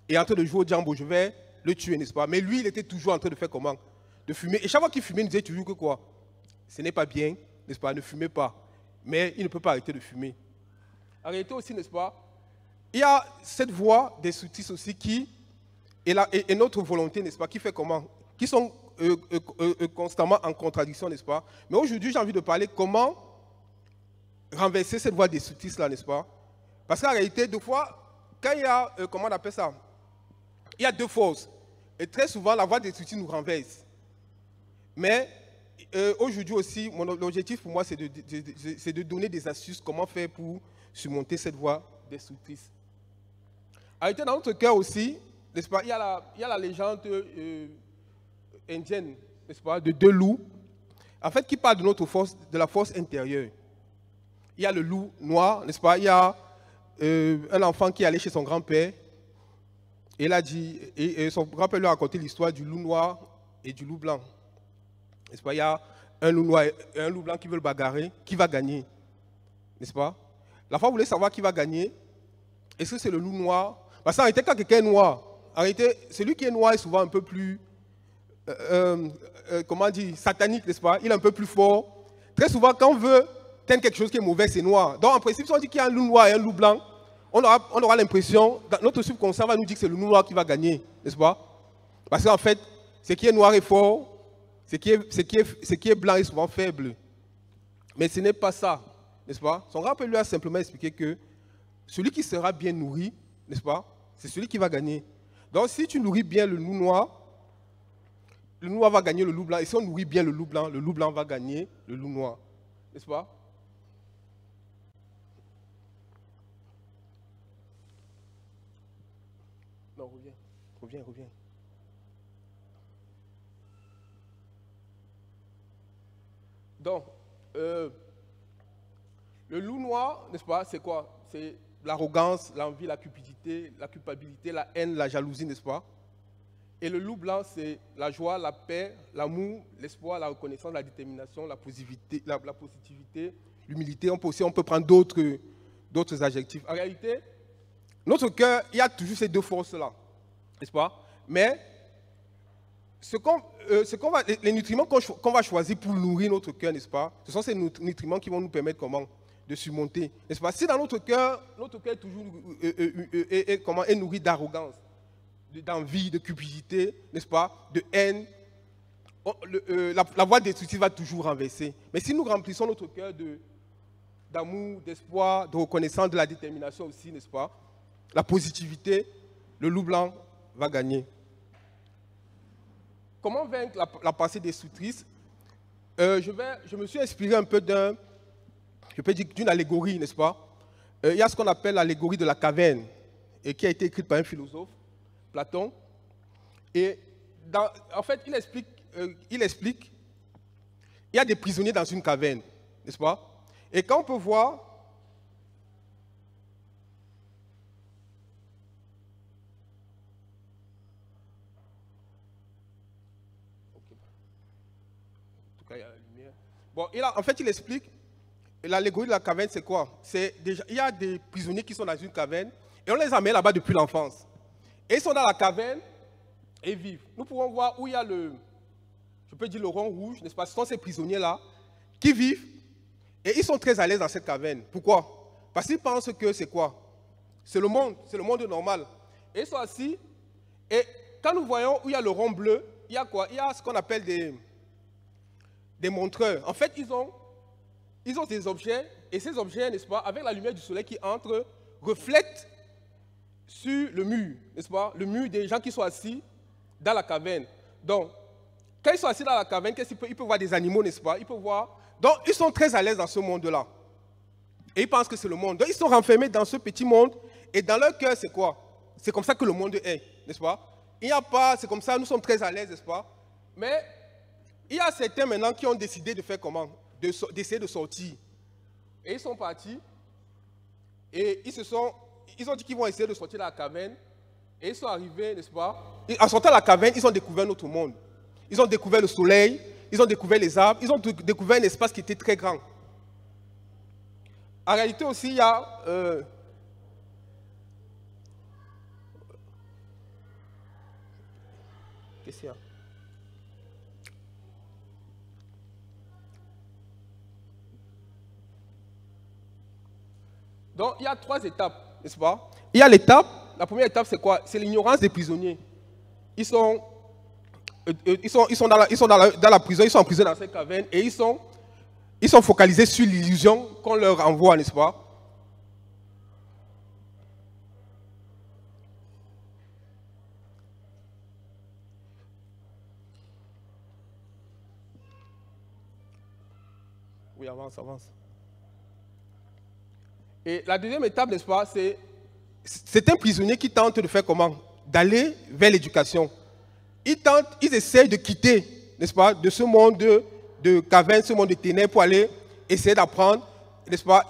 Et en train de jouer au Njambo, je vais le tuer, n'est-ce pas? Mais lui, il était toujours en train de faire comment? De fumer. Et chaque fois qu'il fumait, il disait toujours que quoi? Ce n'est pas bien, n'est-ce pas? Ne fumez pas. Mais il ne peut pas arrêter de fumer. En réalité aussi, n'est-ce pas? Il y a cette voie des sous-titres aussi qui et notre volonté, n'est-ce pas? Qui fait comment? Qui sont constamment en contradiction, n'est-ce pas? Mais aujourd'hui, j'ai envie de parler comment renverser cette voie des sous-titres-là, n'est-ce pas? Parce qu'en réalité, deux fois, quand il y a, comment on appelle ça? Il y a deux forces. Et très souvent, la voie des sous-titres nous renverse. Mais aujourd'hui aussi, l'objectif pour moi, c'est de donner des astuces, comment faire pour surmonter cette voie destructrice. En réalité, dans notre cœur aussi, n'est-ce pas, il y a la légende indienne, n'est-ce pas, de deux loups, en fait, qui parle de notre force, de la force intérieure. Il y a le loup noir, n'est-ce pas, il y a un enfant qui est allé chez son grand-père, et il a dit, et son grand-père lui a raconté l'histoire du loup noir et du loup blanc. N'est-ce pas, il y a un loup noir et un loup blanc qui veulent bagarrer, qui va gagner, n'est-ce pas? La fois, vous voulez savoir qui va gagner. Est-ce que c'est le loup noir? Parce qu'en réalité, quand quelqu'un est noir, en réalité, celui qui est noir est souvent un peu plus, comment dire, satanique, n'est-ce pas? Il est un peu plus fort. Très souvent, quand on veut teindre quelque chose qui est mauvais, c'est noir. Donc, en principe, si on dit qu'il y a un loup noir et un loup blanc, on aura l'impression, notre subconscient va nous dire que c'est le loup noir qui va gagner, n'est-ce pas? Parce qu'en fait, ce qui est noir est fort, ce qui est blanc est souvent faible. Mais ce n'est pas ça, n'est-ce pas? Son grand-père lui a simplement expliqué que celui qui sera bien nourri, n'est-ce pas? C'est celui qui va gagner. Donc, si tu nourris bien le loup noir va gagner le loup blanc. Et si on nourrit bien le loup blanc va gagner le loup noir. N'est-ce pas? Non, reviens. Donc, le loup noir, n'est-ce pas, c'est quoi? C'est l'arrogance, l'envie, la cupidité, la culpabilité, la haine, la jalousie, n'est-ce pas? Et le loup blanc, c'est la joie, la paix, l'amour, l'espoir, la reconnaissance, la détermination, la positivité, l'humilité. On peut prendre d'autres adjectifs. En réalité, notre cœur, il y a toujours ces deux forces-là, n'est-ce pas? Mais les nutriments qu'on va choisir pour nourrir notre cœur, n'est-ce pas? Ce sont ces nutriments qui vont nous permettre comment? De surmonter, n'est-ce pas? Si dans notre cœur est toujours est nourri d'arrogance, d'envie, de cupidité, n'est-ce pas? De haine, la voie destructive va toujours renverser. Mais si nous remplissons notre cœur d'amour, d'espoir, de reconnaissance, de la détermination aussi, n'est-ce pas? La positivité, le loup blanc va gagner. Comment vaincre la pensée destructrice? Je me suis inspiré un peu d'une allégorie, n'est-ce pas? Il y a ce qu'on appelle l'allégorie de la caverne, et qui a été écrite par un philosophe, Platon. Et en fait, il explique, il y a des prisonniers dans une caverne, n'est-ce pas? Et quand on peut voir, en tout cas, il y a la lumière. Bon, en fait, il explique, l'allégorie de la caverne, c'est quoi? Il y a des prisonniers qui sont dans une caverne, et on les amène là-bas depuis l'enfance. Et ils sont dans la caverne et vivent. Nous pouvons voir où il y a le rond rouge, n'est-ce pas? Ce sont ces prisonniers-là qui vivent et ils sont très à l'aise dans cette caverne. Pourquoi? Parce qu'ils pensent que c'est quoi? C'est le monde normal. Et ils sont assis et quand nous voyons où il y a le rond bleu, il y a quoi? Il y a ce qu'on appelle des montreurs. En fait, ils ont des objets et ces objets, n'est-ce pas, avec la lumière du soleil qui entre, reflètent sur le mur, n'est-ce pas? Le mur des gens qui sont assis dans la caverne. Donc, quand ils sont assis dans la caverne, ils peuvent voir des animaux, n'est-ce pas? Ils peuvent voir. Donc, ils sont très à l'aise dans ce monde-là. Et ils pensent que c'est le monde. Donc, ils sont renfermés dans ce petit monde. Et dans leur cœur, c'est quoi? C'est comme ça que le monde est, n'est-ce pas? Il n'y a pas, c'est comme ça, nous sommes très à l'aise, n'est-ce pas? Mais il y a certains maintenant qui ont décidé de faire comment? D'essayer de sortir. Et ils sont partis. Et ils ont dit qu'ils vont essayer de sortir de la caverne. Et ils sont arrivés, n'est-ce pas? Et en sortant de la caverne, ils ont découvert notre monde. Ils ont découvert le soleil, ils ont découvert les arbres, ils ont découvert un espace qui était très grand. En réalité aussi, il y a... Qu'est-ce qu'il y a? Donc, il y a 3 étapes, n'est-ce pas? Il y a l'étape, la première étape, c'est quoi? C'est l'ignorance des prisonniers. Ils sont dans la prison, ils sont en prison dans cette caverne et ils sont focalisés sur l'illusion qu'on leur envoie, n'est-ce pas? Oui, avance, avance. Et la deuxième étape, n'est-ce pas, c'est un prisonnier qui tente de faire comment? D'aller vers l'éducation. Ils essayent de quitter, n'est-ce pas, de ce monde de caverne, ce monde de ténèbres pour aller essayer d'apprendre, n'est-ce pas?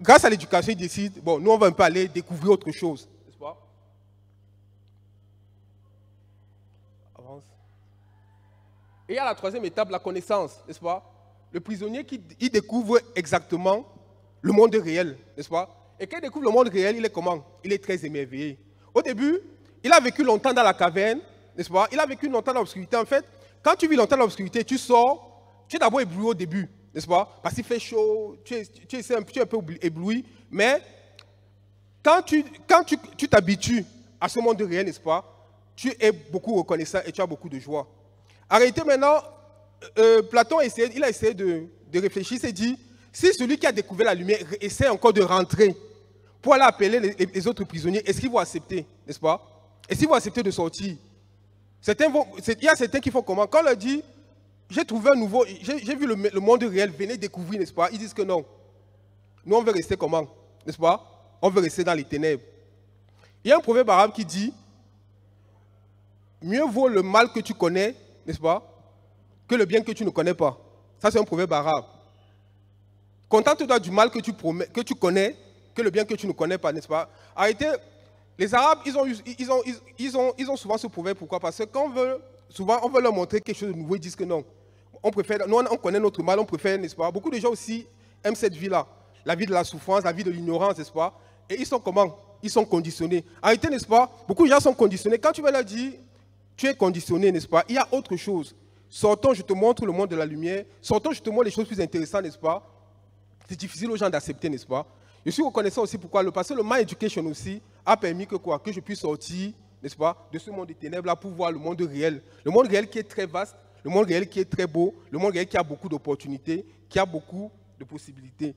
Grâce à l'éducation, ils décident, bon, nous on va un peu aller découvrir autre chose, n'est-ce pas? Avance. Et à la troisième étape, la connaissance, n'est-ce pas? Le prisonnier il découvre exactement le monde réel, n'est-ce pas? Et quand il découvre le monde réel, il est comment? Il est très émerveillé. Au début, il a vécu longtemps dans la caverne, n'est-ce pas? Il a vécu longtemps dans l'obscurité. En fait, quand tu vis longtemps dans l'obscurité, tu sors, tu es d'abord ébloui au début, n'est-ce pas? Parce qu'il fait chaud, tu es un peu ébloui. Mais quand tu t'habitues à ce monde réel, n'est-ce pas? Tu es beaucoup reconnaissant et tu as beaucoup de joie. En réalité, maintenant, Platon a essayé de réfléchir, il s'est dit, si celui qui a découvert la lumière essaie encore de rentrer pour aller appeler les autres prisonniers, est-ce qu'ils vont accepter, n'est-ce pas? Est-ce qu'ils vont accepter de sortir? Il y a certains qui font comment? Quand on leur dit, j'ai trouvé un nouveau, j'ai vu le monde réel, venez découvrir, n'est-ce pas? Ils disent que non. Nous, on veut rester comment? N'est-ce pas? On veut rester dans les ténèbres. Il y a un proverbe arabe qui dit, mieux vaut le mal que tu connais, n'est-ce pas, que le bien que tu ne connais pas. Ça, c'est un proverbe arabe. Contente-toi du mal que tu connais, que le bien que tu ne connais pas, n'est-ce pas? En réalité, les Arabes, ils ont souvent ce proverbe. Pourquoi? Parce que quand on veut leur montrer quelque chose de nouveau, ils disent que non. Nous, on connaît notre mal, on préfère, n'est-ce pas? Beaucoup de gens aussi aiment cette vie-là. La vie de la souffrance, la vie de l'ignorance, n'est-ce pas? Et ils sont comment? Ils sont conditionnés. En réalité, n'est-ce pas? Beaucoup de gens sont conditionnés. Quand tu vas leur dire, tu es conditionné, n'est-ce pas? Il y a autre chose. Sortons, je te montre le monde de la lumière. Sortons, je te montre les choses plus intéressantes, n'est-ce pas? C'est difficile aux gens d'accepter, n'est-ce pas? Je suis reconnaissant aussi pourquoi, parce que le My Education aussi a permis que quoi? Que je puisse sortir, n'est-ce pas, de ce monde des ténèbres-là pour voir le monde réel. Le monde réel qui est très vaste, le monde réel qui est très beau, le monde réel qui a beaucoup d'opportunités, qui a beaucoup de possibilités.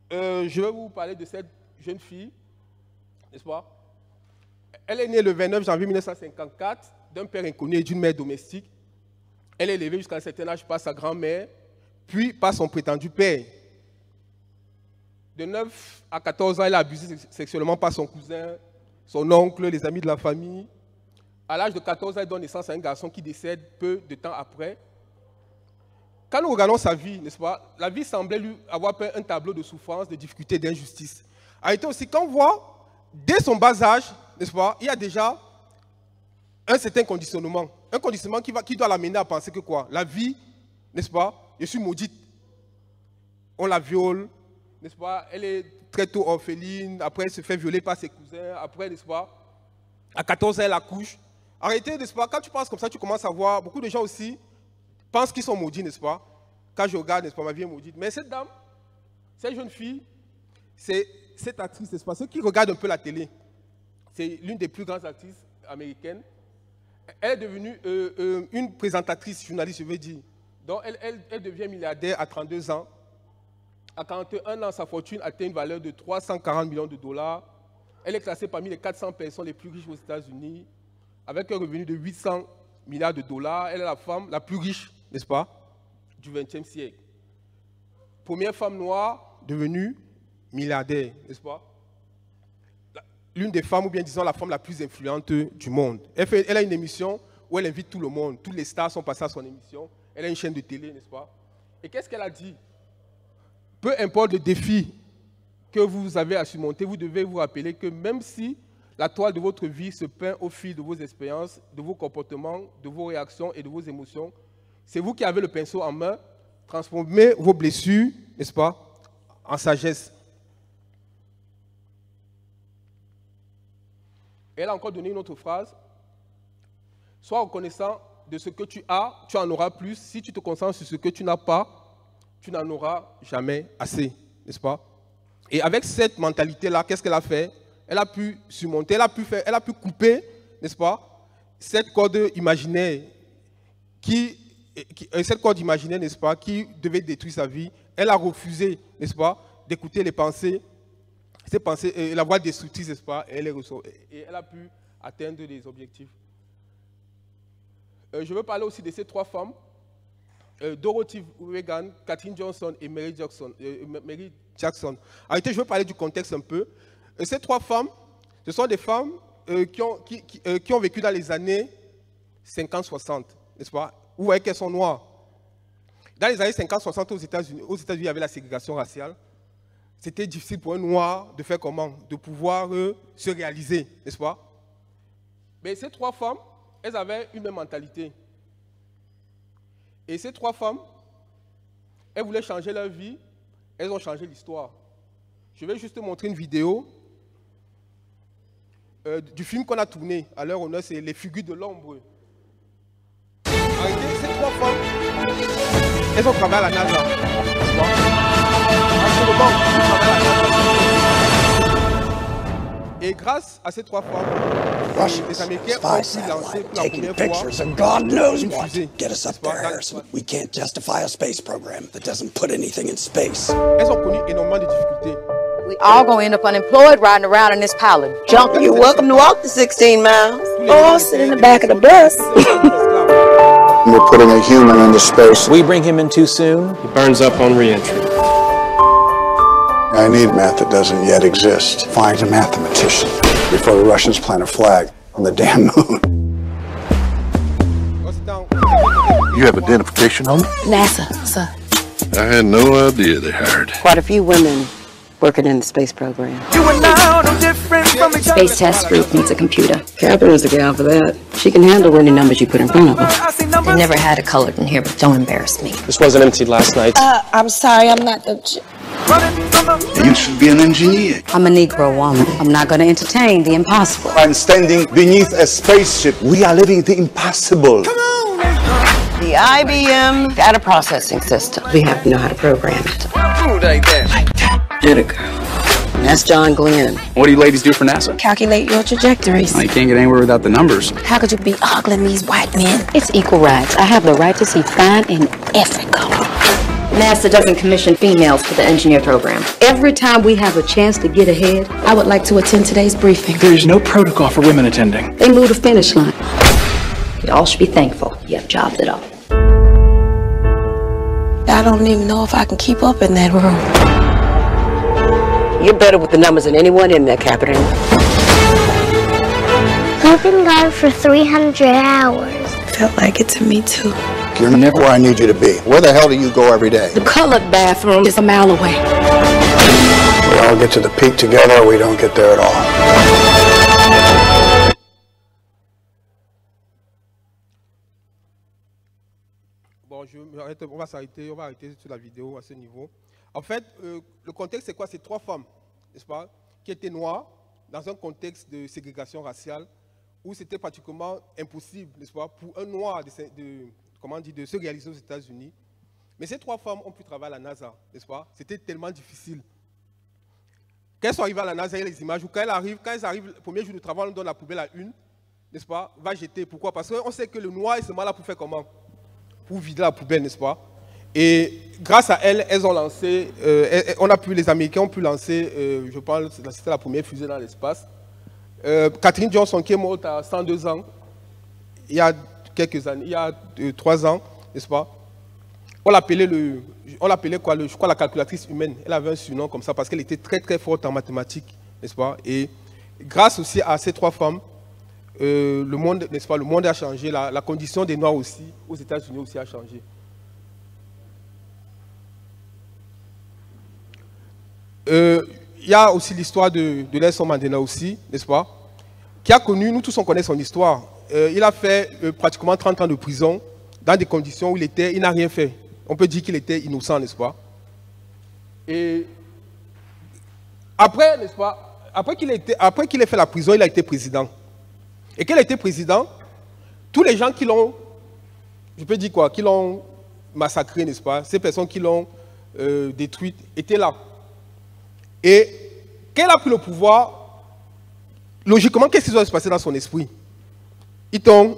Je vais vous parler de cette jeune fille, n'est-ce pas? Elle est née le 29 janvier 1954 d'un père inconnu et d'une mère domestique. Elle est élevée jusqu'à un certain âge par sa grand-mère, puis par son prétendu père. De 9 à 14 ans, elle a abusé sexuellement par son cousin, son oncle, les amis de la famille. À l'âge de 14 ans, elle donne naissance à un garçon qui décède peu de temps après. Quand nous regardons sa vie, n'est-ce pas, la vie semblait lui avoir peint un tableau de souffrance, de difficulté, d'injustice. A été aussi, quand on voit, dès son bas âge, n'est-ce pas, il y a déjà un certain conditionnement. Un conditionnement qui doit l'amener à penser que quoi? La vie, n'est-ce pas, je suis maudite. On la viole, n'est-ce pas, elle est très tôt orpheline, après elle se fait violer par ses cousins, après, n'est-ce pas, à 14 ans, elle accouche. En réalité, n'est-ce pas, quand tu penses comme ça, tu commences à voir, beaucoup de gens aussi pensent qu'ils sont maudits, n'est-ce pas? Quand je regarde, n'est-ce pas, ma vie est maudite. Mais cette dame, cette jeune fille, c'est cette actrice, n'est-ce pas? Ceux qui regardent un peu la télé, c'est l'une des plus grandes actrices américaines. Elle est devenue une présentatrice, journaliste, je veux dire. Donc, elle devient milliardaire à 32 ans. À 41 ans, sa fortune atteint une valeur de 340 millions de dollars. Elle est classée parmi les 400 personnes les plus riches aux États-Unis, avec un revenu de 800 milliards de dollars. Elle est la femme la plus riche, n'est-ce pas, du XXe siècle. Première femme noire devenue milliardaire, n'est-ce pas? l'une des femmes, ou bien disons la femme la plus influente du monde. Elle a une émission où elle invite tout le monde. Tous les stars sont passés à son émission. Elle a une chaîne de télé, n'est-ce pas? Et qu'est-ce qu'elle a dit? Peu importe le défi que vous avez à surmonter, vous devez vous rappeler que même si la toile de votre vie se peint au fil de vos expériences, de vos comportements, de vos réactions et de vos émotions, c'est vous qui avez le pinceau en main. Transformez vos blessures, n'est-ce pas, en sagesse. Elle a encore donné une autre phrase. Sois reconnaissant de ce que tu as, tu en auras plus. Si tu te concentres sur ce que tu n'as pas, tu n'en auras jamais assez, n'est-ce pas? Et avec cette mentalité-là, qu'est-ce qu'elle a fait? Elle a pu surmonter, elle a pu couper, n'est-ce pas, cette corde imaginaire n'est-ce pas, qui devait détruire sa vie. Elle a refusé, n'est-ce pas, d'écouter les pensées, ces pensées, la voix destructrice, n'est-ce pas, et elle a pu atteindre des objectifs. Je veux parler aussi de ces trois femmes, Dorothy Reagan, Katherine Johnson et Mary Jackson. En réalité, je veux parler du contexte un peu. Ces trois femmes, ce sont des femmes qui ont vécu dans les années 50-60, n'est-ce pas? Vous voyez qu'elles sont noires. Dans les années 50-60 aux États-Unis, il y avait la ségrégation raciale. C'était difficile pour un noir de faire comment? De pouvoir se réaliser, n'est-ce pas? Mais ces trois femmes, elles avaient une même mentalité. Et ces trois femmes, elles voulaient changer leur vie, elles ont changé l'histoire. Je vais juste te montrer une vidéo du film qu'on a tourné à leur honneur, c'est Les Figures de l'ombre. En réalité, ces trois femmes, elles ont travaillé à la NASA. Actuellement, elles travaillent à la NASA. Et grâce à ces trois femmes, les Américains ont pu lancer pour la première fois une fusée. Get us up there, Harrison. We can't justify a space program that doesn't put anything in space. Elles ont connu énormément de difficultés. We all gonna end up unemployed riding around in this pile of junk. You're welcome to walk the 16 miles. Or I'll sit in the back of the bus. We're putting a human into space. We bring him in too soon, he burns up on re-entry. I need math that doesn't yet exist. Find a mathematician before the Russians plant a flag on the damn moon. You have identification on it? NASA, sir. I had no idea they hired. Quite a few women working in the space program. Space Test Group needs a computer. Catherine's the gal for that. She can handle any numbers you put in front of her. They never had a colored in here, but don't embarrass me. This wasn't emptied last night. I'm sorry, I'm not the... You should be an engineer. I'm a Negro woman. I'm not going to entertain the impossible. I'm standing beneath a spaceship. We are living the impossible. Come on! The IBM data processing system. We have to know how to program it. Who like that? Did it, girl. That's John Glenn. What do you ladies do for NASA? Calculate your trajectories. I can't get anywhere without the numbers. How could you be ogling these white men? It's equal rights. I have the right to see fine in every color. NASA doesn't commission females for the engineer program. Every time we have a chance to get ahead, I would like to attend today's briefing. There is no protocol for women attending. they move the finish line. You all should be thankful you have jobs at all. I don't even know if I can keep up in that room. You're better with the numbers than anyone in there, Catherine. I've been gone for 300 hours. Felt like it to me, too. You're never where I need you to be. Where the hell do you go every day? The colored bathroom is a mile away. We all get to the peak together, or we don't get there at all. Bon, on va s'arrêter, on va arrêter sur la vidéo à ce niveau. En fait, le contexte, c'est quoi? C'est trois femmes, n'est-ce pas, qui étaient noires dans un contexte de ségrégation raciale où c'était pratiquement impossible, n'est-ce pas, pour un noir de se réaliser aux États-Unis. Mais ces trois femmes ont pu travailler à la NASA, n'est-ce pas? C'était tellement difficile. Quand elles sont arrivées à la NASA, il y a les images où quand elles arrivent, le premier jour de travail, on donne la poubelle à une, n'est-ce pas, va jeter. Pourquoi? Parce qu'on sait que le noir est seulement là pour faire comment? Pour vider la poubelle, n'est-ce pas? Et grâce à elles, elles ont lancé, les Américains ont pu lancer, je pense, c'était la première fusée dans l'espace. Katherine Johnson, qui est morte à 102 ans, il y a quelques années, il y a 3 ans, n'est-ce pas? On l'appelait quoi, je crois la calculatrice humaine. Elle avait un surnom comme ça parce qu'elle était très très forte en mathématiques, n'est-ce pas? Et grâce aussi à ces 3 femmes, le monde, n'est-ce pas, le monde a changé, la condition des Noirs aussi, aux États-Unis aussi a changé. Il y a aussi l'histoire de Nelson Mandela aussi, n'est-ce pas, qui a connu, nous tous on connaît son histoire. Il a fait pratiquement 30 ans de prison dans des conditions où il n'a rien fait. On peut dire qu'il était innocent, n'est-ce pas? Et après, n'est-ce pas, après qu'il ait fait la prison, il a été président. Et qu'il a été président, tous les gens qui l'ont, je peux dire quoi, qui l'ont massacré, n'est-ce pas, ces personnes qui l'ont détruite, étaient là. Et quand il a pris le pouvoir, logiquement, qu'est-ce qui doit se passer dans son esprit? Il tombe,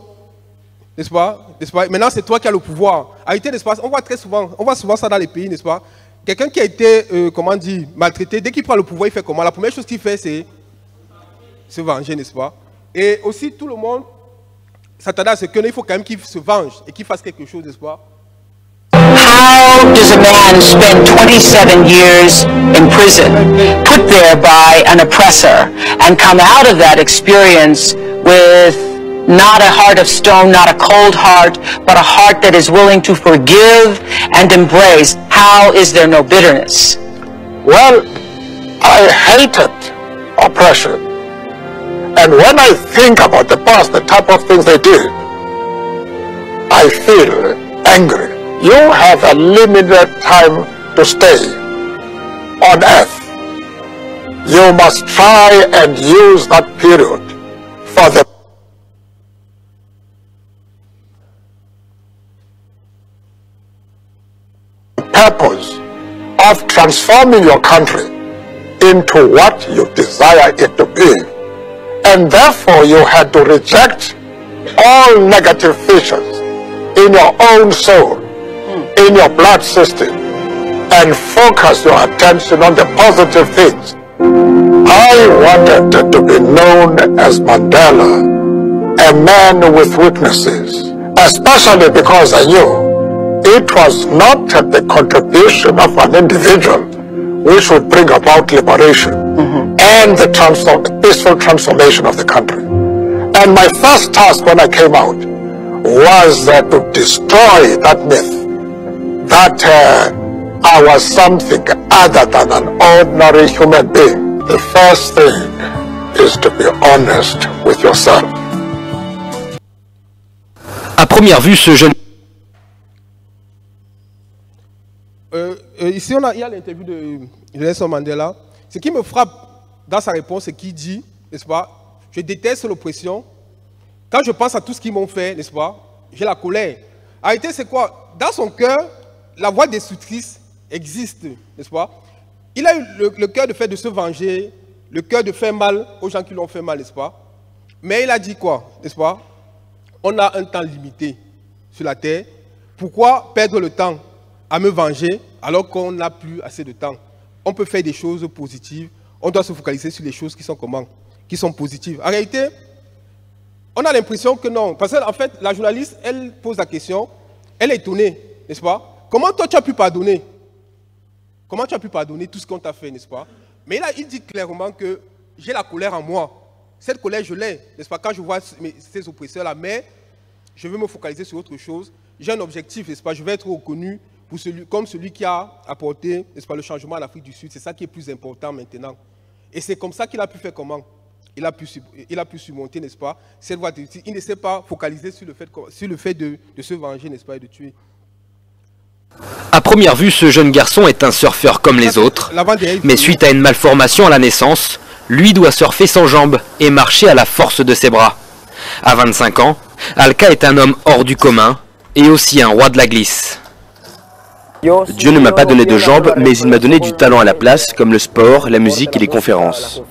n'est-ce pas? Maintenant, c'est toi qui as le pouvoir. En réalité, n'est-ce pas? On voit souvent ça dans les pays, n'est-ce pas? Quelqu'un qui a été, comment dire, maltraité, dès qu'il prend le pouvoir, il fait comment? La première chose qu'il fait, c'est se venger, n'est-ce pas? Et aussi, tout le monde s'attendait à ce qu'il faut quand même qu'il se venge et qu'il fasse quelque chose, n'est-ce pas? How does a man spend 27 years in prison, put there by an oppressor, and come out of that experience with not a heart of stone, not a cold heart, but a heart that is willing to forgive and embrace? How is there no bitterness? Well, I hated oppression. And when I think about the past, the type of things they did, I feel angry. You have a limited time to stay on earth. You must try and use that period for the purpose of transforming your country into what you desire it to be. And therefore you had to reject all negative features in your own soul, in your blood system, and focus your attention on the positive things. I wanted to be known as Mandela, a man with weaknesses, especially because I knew it was not the contribution of an individual which would bring about liberation and the peaceful transformation of the country. And my first task when I came out was to destroy that myth that I was something other than an ordinary human being. The first thing is to be honest with yourself. À première vue, ce jeune... Ici, il y a l'interview de Nelson Mandela. Ce qui me frappe dans sa réponse, c'est qu'il dit, n'est-ce pas, je déteste l'oppression. Quand je pense à tout ce qu'ils m'ont fait, n'est-ce pas, j'ai la colère. En réalité, c'est quoi? Dans son cœur, la voix destructrice existe, n'est-ce pas? Il a eu le cœur de se venger, le cœur de faire mal aux gens qui l'ont fait mal, n'est-ce pas? Mais il a dit quoi, n'est-ce pas? On a un temps limité sur la terre. Pourquoi perdre le temps à me venger alors qu'on n'a plus assez de temps? On peut faire des choses positives. On doit se focaliser sur les choses qui sont comment? Qui sont positives. En réalité, on a l'impression que non. Parce qu'en fait, la journaliste, elle pose la question, elle est étonnée, n'est-ce pas? Comment toi tu as pu pardonner? Comment tu as pu pardonner tout ce qu'on t'a fait, n'est-ce pas? Mais là, il dit clairement que j'ai la colère en moi. Cette colère, je l'ai, n'est-ce pas? Quand je vois ces oppresseurs-là, mais je veux me focaliser sur autre chose. J'ai un objectif, n'est-ce pas? Je vais être reconnu comme celui qui a apporté, n'est-ce pas, le changement à l'Afrique du Sud. C'est ça qui est plus important maintenant. Et c'est comme ça qu'il a pu faire comment? Il a pu surmonter, n'est-ce pas, cette voie de... Il ne s'est pas focalisé sur le fait de se venger, n'est-ce pas, et de tuer. À première vue, ce jeune garçon est un surfeur comme les autres, mais suite à une malformation à la naissance, lui doit surfer sans jambes et marcher à la force de ses bras. À 25 ans, Alka est un homme hors du commun et aussi un roi de la glisse. Dieu ne m'a pas donné de jambes, mais il m'a donné du talent à la place, comme le sport, la musique et les conférences.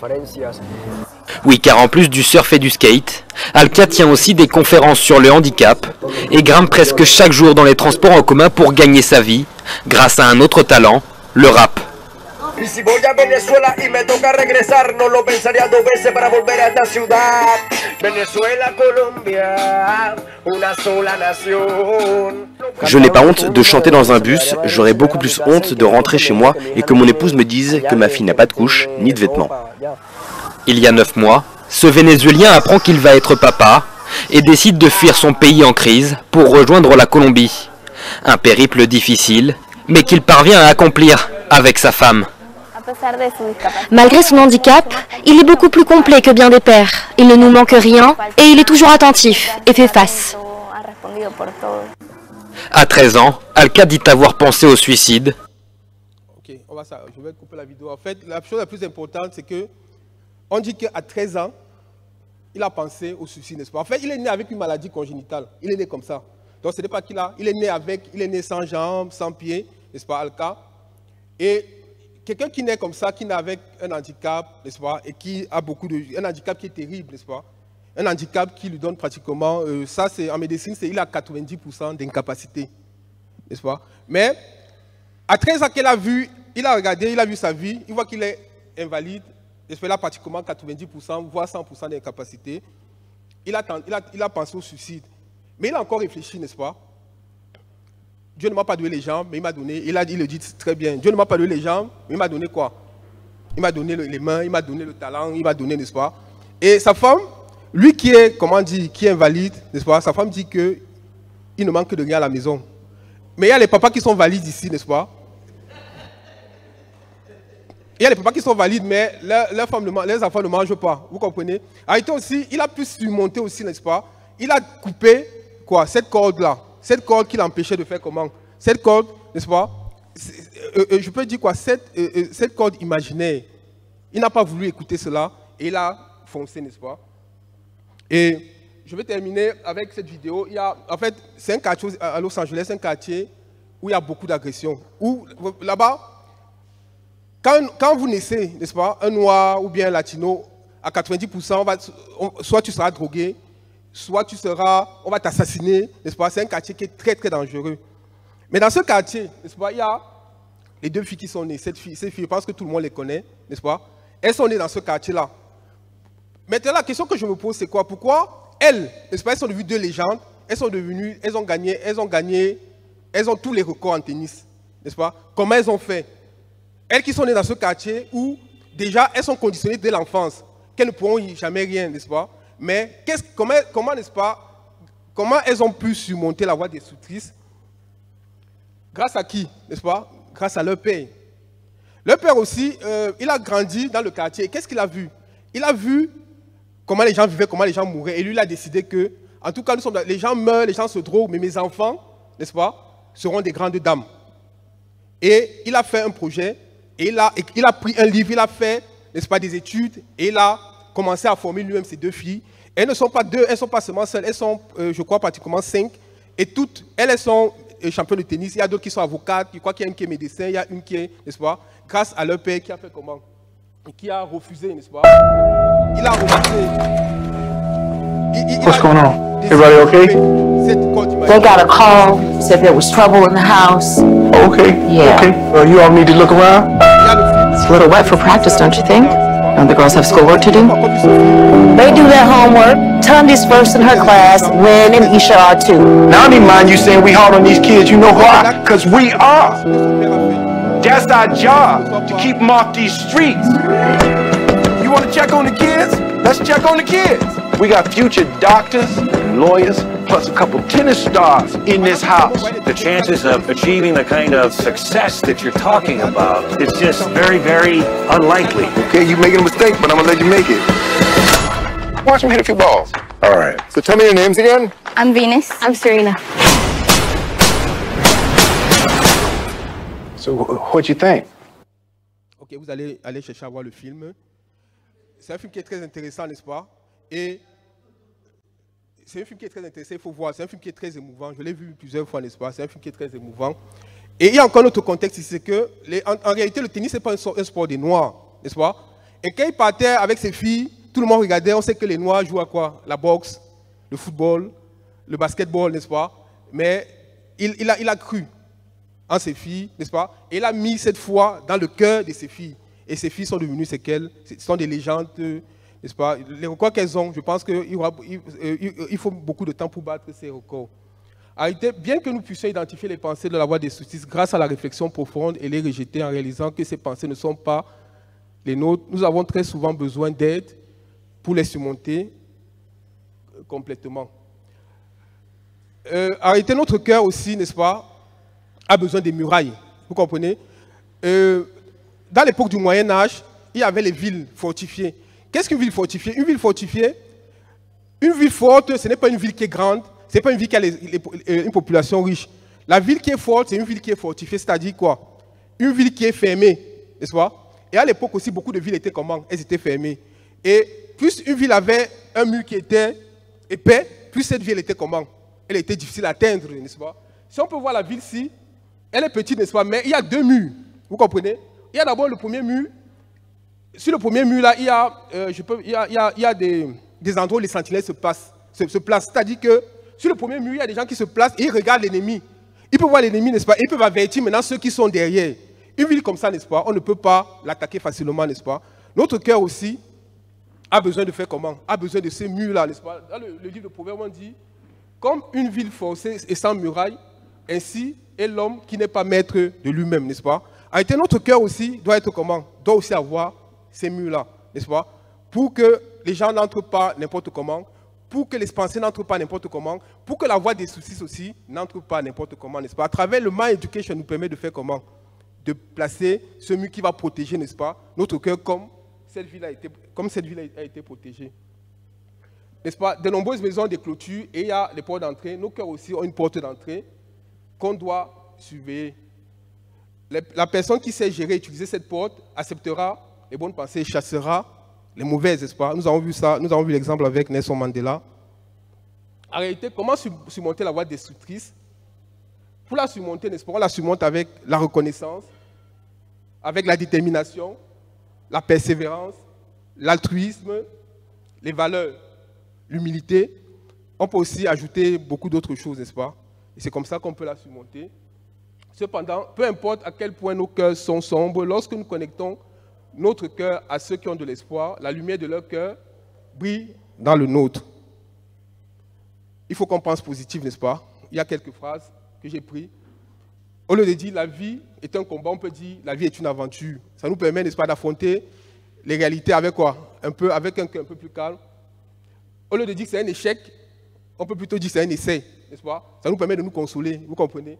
Oui, car en plus du surf et du skate, Alka tient aussi des conférences sur le handicap et grimpe presque chaque jour dans les transports en commun pour gagner sa vie, grâce à un autre talent, le rap. Je n'ai pas honte de chanter dans un bus, j'aurais beaucoup plus honte de rentrer chez moi et que mon épouse me dise que ma fille n'a pas de couche ni de vêtements. Il y a 9 mois, ce Vénézuélien apprend qu'il va être papa et décide de fuir son pays en crise pour rejoindre la Colombie. Un périple difficile, mais qu'il parvient à accomplir avec sa femme. Malgré son handicap, il est beaucoup plus complet que bien des pères. Il ne nous manque rien et il est toujours attentif et fait face. À 13 ans, Alka dit avoir pensé au suicide. Ok, je vais couper la vidéo. En fait, la chose la plus importante, c'est que on dit qu'à 13 ans, il a pensé au suicide, n'est-ce pas? En fait, il est né avec une maladie congénitale. Il est né comme ça. Donc, ce n'est pas qu'il a... Il est né sans jambes, sans pieds, n'est-ce pas, Alka? Et quelqu'un qui naît comme ça, qui naît avec un handicap, n'est-ce pas, et qui a un handicap qui est terrible, n'est-ce pas? Un handicap qui lui donne pratiquement, ça c'est en médecine, il a 90% d'incapacité, n'est-ce pas? Mais à 13 ans qu'il a vu, il a regardé, il a vu sa vie, il voit qu'il est invalide, n'est-ce pas? Il a pratiquement 90%, voire 100% d'incapacité. Il a pensé au suicide. Mais il a encore réfléchi, n'est-ce pas? Dieu ne m'a pas donné les jambes, mais il m'a donné, il le dit très bien, Dieu ne m'a pas donné les jambes, mais il m'a donné quoi? Il m'a donné les mains, il m'a donné le talent, il m'a donné, n'est-ce pas? Et sa femme, lui qui est, comment dire, qui est invalide, n'est-ce pas? Sa femme dit qu'il ne manque de rien à la maison. Mais il y a les papas qui sont valides ici, n'est-ce pas? Il y a les papas qui sont valides, mais les enfants ne mangent pas, vous comprenez? Arrêtez aussi, il a pu surmonter aussi, n'est-ce pas? Il a coupé, quoi, cette corde-là. Cette corde qui l'empêchait de faire comment? Cette corde, n'est-ce pas? Je peux dire quoi? Cette corde imaginaire. Il n'a pas voulu écouter cela et il a foncé, n'est-ce pas? Et je vais terminer avec cette vidéo. En fait, c'est un quartier à Los Angeles, un quartier où il y a beaucoup d'agressions. Là-bas, quand vous naissez, n'est-ce pas, un noir ou bien un latino, à 90%, soit tu seras drogué, soit on va t'assassiner, n'est-ce pas? C'est un quartier qui est très, très dangereux. Mais dans ce quartier, n'est-ce pas, il y a les deux filles qui sont nées. Ces filles, je pense que tout le monde les connaît, n'est-ce pas? Elles sont nées dans ce quartier-là. Maintenant, la question que je me pose, c'est quoi? Pourquoi elles, n'est-ce pas, elles sont devenues deux légendes, elles ont gagné, elles ont tous les records en tennis, n'est-ce pas? Comment elles ont fait? Elles qui sont nées dans ce quartier où, déjà, elles sont conditionnées dès l'enfance, qu'elles ne pourront jamais rien, n'est-ce pas? Mais comment, n'est-ce pas, comment elles ont pu surmonter la voie destructrice? Grâce à qui, n'est-ce pas? Grâce à leur père. Leur père aussi, il a grandi dans le quartier. Qu'est-ce qu'il a vu? Il a vu comment les gens vivaient, comment les gens mouraient. Et lui, il a décidé que, en tout cas, les gens meurent, les gens se droguent, mais mes enfants, n'est-ce pas, seront des grandes dames. Et il a fait un projet, et il a pris un livre, il a fait, n'est-ce pas, des études, et il a commencé à former lui-même ses deux filles. Elles ne sont pas deux, elles ne sont pas seulement seules, elles sont, je crois, pratiquement 5. Et toutes, elles sont championnes de tennis. Il y a d'autres qui sont avocates, je crois qu'il y a une qui est médecin, il y a une qui est, n'est-ce pas, grâce à leur père qui a fait comment? Qui a refusé, n'est-ce pas? Il a refusé. What's going on? Everybody okay? They got a call, said there was trouble in the house. Okay. Yeah. Okay. You all need to look around? It's a little wet for practice, don't you think? Don't the girls have schoolwork to do? They do their homework. Tundi's first in her class. Lynn and Isha are too. Now I don't mind you saying we hard on these kids. You know why? Because we are. That's our job, to keep them off these streets. You want to check on the kids? Let's check on the kids. We got future doctors and lawyers, plus a couple tennis stars in this house. The chances of achieving the kind of success that you're talking about, it's just very, very unlikely. Okay, you're making a mistake, but I'm going to let you make it. Watch me hit a few balls. All right. So tell me your names again. I'm Venus. I'm Serena. So what you think? Ok, vous allez aller chercher à voir le film. C'est un film qui est très intéressant, n'est-ce pas? Et c'est un film qui est très intéressant, il faut voir. C'est un film qui est très émouvant. Je l'ai vu plusieurs fois, n'est-ce pas? C'est un film qui est très émouvant. Et il y a encore un autre contexte ici, c'est que, en réalité, le tennis, ce n'est pas un sport des Noirs, n'est-ce pas? Et quand il partait avec ses filles, tout le monde regardait, on sait que les Noirs jouent à quoi? La boxe, le football, le basketball, n'est-ce pas? Mais il a cru en ses filles, n'est-ce pas? Et il a mis cette foi dans le cœur de ses filles. Et ces filles sont devenues ce qu'elles sont des légendes, n'est-ce pas? Les records qu'elles ont, je pense qu'il faut beaucoup de temps pour battre ces records. Bien que nous puissions identifier les pensées de la voie de justice grâce à la réflexion profonde et les rejeter en réalisant que ces pensées ne sont pas les nôtres, nous avons très souvent besoin d'aide pour les surmonter complètement. Arrêter notre cœur aussi, n'est-ce pas, a besoin des murailles. Vous comprenez? Dans l'époque du Moyen-Âge, il y avait les villes fortifiées. Qu'est-ce qu'une ville fortifiée? Une ville fortifiée, une ville forte, ce n'est pas une ville qui est grande, ce n'est pas une ville qui a une population riche. La ville qui est forte, c'est une ville qui est fortifiée, c'est-à-dire quoi? Une ville qui est fermée, n'est-ce pas? Et à l'époque aussi, beaucoup de villes étaient comment? Elles étaient fermées. Et plus une ville avait un mur qui était épais, plus cette ville était comment? Elle était difficile à atteindre, n'est-ce pas? Si on peut voir la ville-ci, elle est petite, n'est-ce pas? Mais il y a deux murs, vous comprenez? Il y a d'abord le premier mur. Sur le premier mur, là, il y a des endroits où les sentinelles se placent. C'est-à-dire que sur le premier mur, il y a des gens qui se placent et ils regardent l'ennemi. Ils peuvent voir l'ennemi, n'est-ce pas? Ils peuvent avertir maintenant ceux qui sont derrière. Une ville comme ça, n'est-ce pas? On ne peut pas l'attaquer facilement, n'est-ce pas? Notre cœur aussi a besoin de faire comment? A besoin de ces murs-là, n'est-ce pas? Dans le livre de Proverbes, on dit, comme une ville forcée et sans muraille, ainsi est l'homme qui n'est pas maître de lui-même, n'est-ce pas? Arrêter notre cœur aussi doit être comment? Doit aussi avoir ces murs-là, n'est-ce pas? Pour que les gens n'entrent pas n'importe comment, pour que les pensées n'entrent pas n'importe comment, pour que la voie des soucis aussi n'entre pas n'importe comment, n'est-ce pas? À travers le Mind Education nous permet de faire comment? De placer ce mur qui va protéger, n'est-ce pas? Notre cœur comme cette ville a été protégée. N'est-ce pas? De nombreuses maisons ont des clôtures et il y a les portes d'entrée. Nos cœurs aussi ont une porte d'entrée qu'on doit surveiller. La personne qui sait gérer et utiliser cette porte acceptera les bonnes pensées et chassera les mauvaises, n'est-ce pas? Nous avons vu ça, nous avons vu l'exemple avec Nelson Mandela. En réalité, comment surmonter la voie destructrice? Pour la surmonter, n'est-ce pas? On la surmonte avec la reconnaissance, avec la détermination, la persévérance, l'altruisme, les valeurs, l'humilité. On peut aussi ajouter beaucoup d'autres choses, n'est-ce pas? Et c'est comme ça qu'on peut la surmonter. Cependant, peu importe à quel point nos cœurs sont sombres, lorsque nous connectons notre cœur à ceux qui ont de l'espoir, la lumière de leur cœur brille dans le nôtre. Il faut qu'on pense positif, n'est-ce pas? Il y a quelques phrases que j'ai prises. Au lieu de dire la vie est un combat, on peut dire la vie est une aventure. Ça nous permet, n'est-ce pas, d'affronter les réalités avec quoi? Avec un cœur un peu plus calme. Au lieu de dire que c'est un échec, on peut plutôt dire que c'est un essai, n'est-ce pas? Ça nous permet de nous consoler, vous comprenez?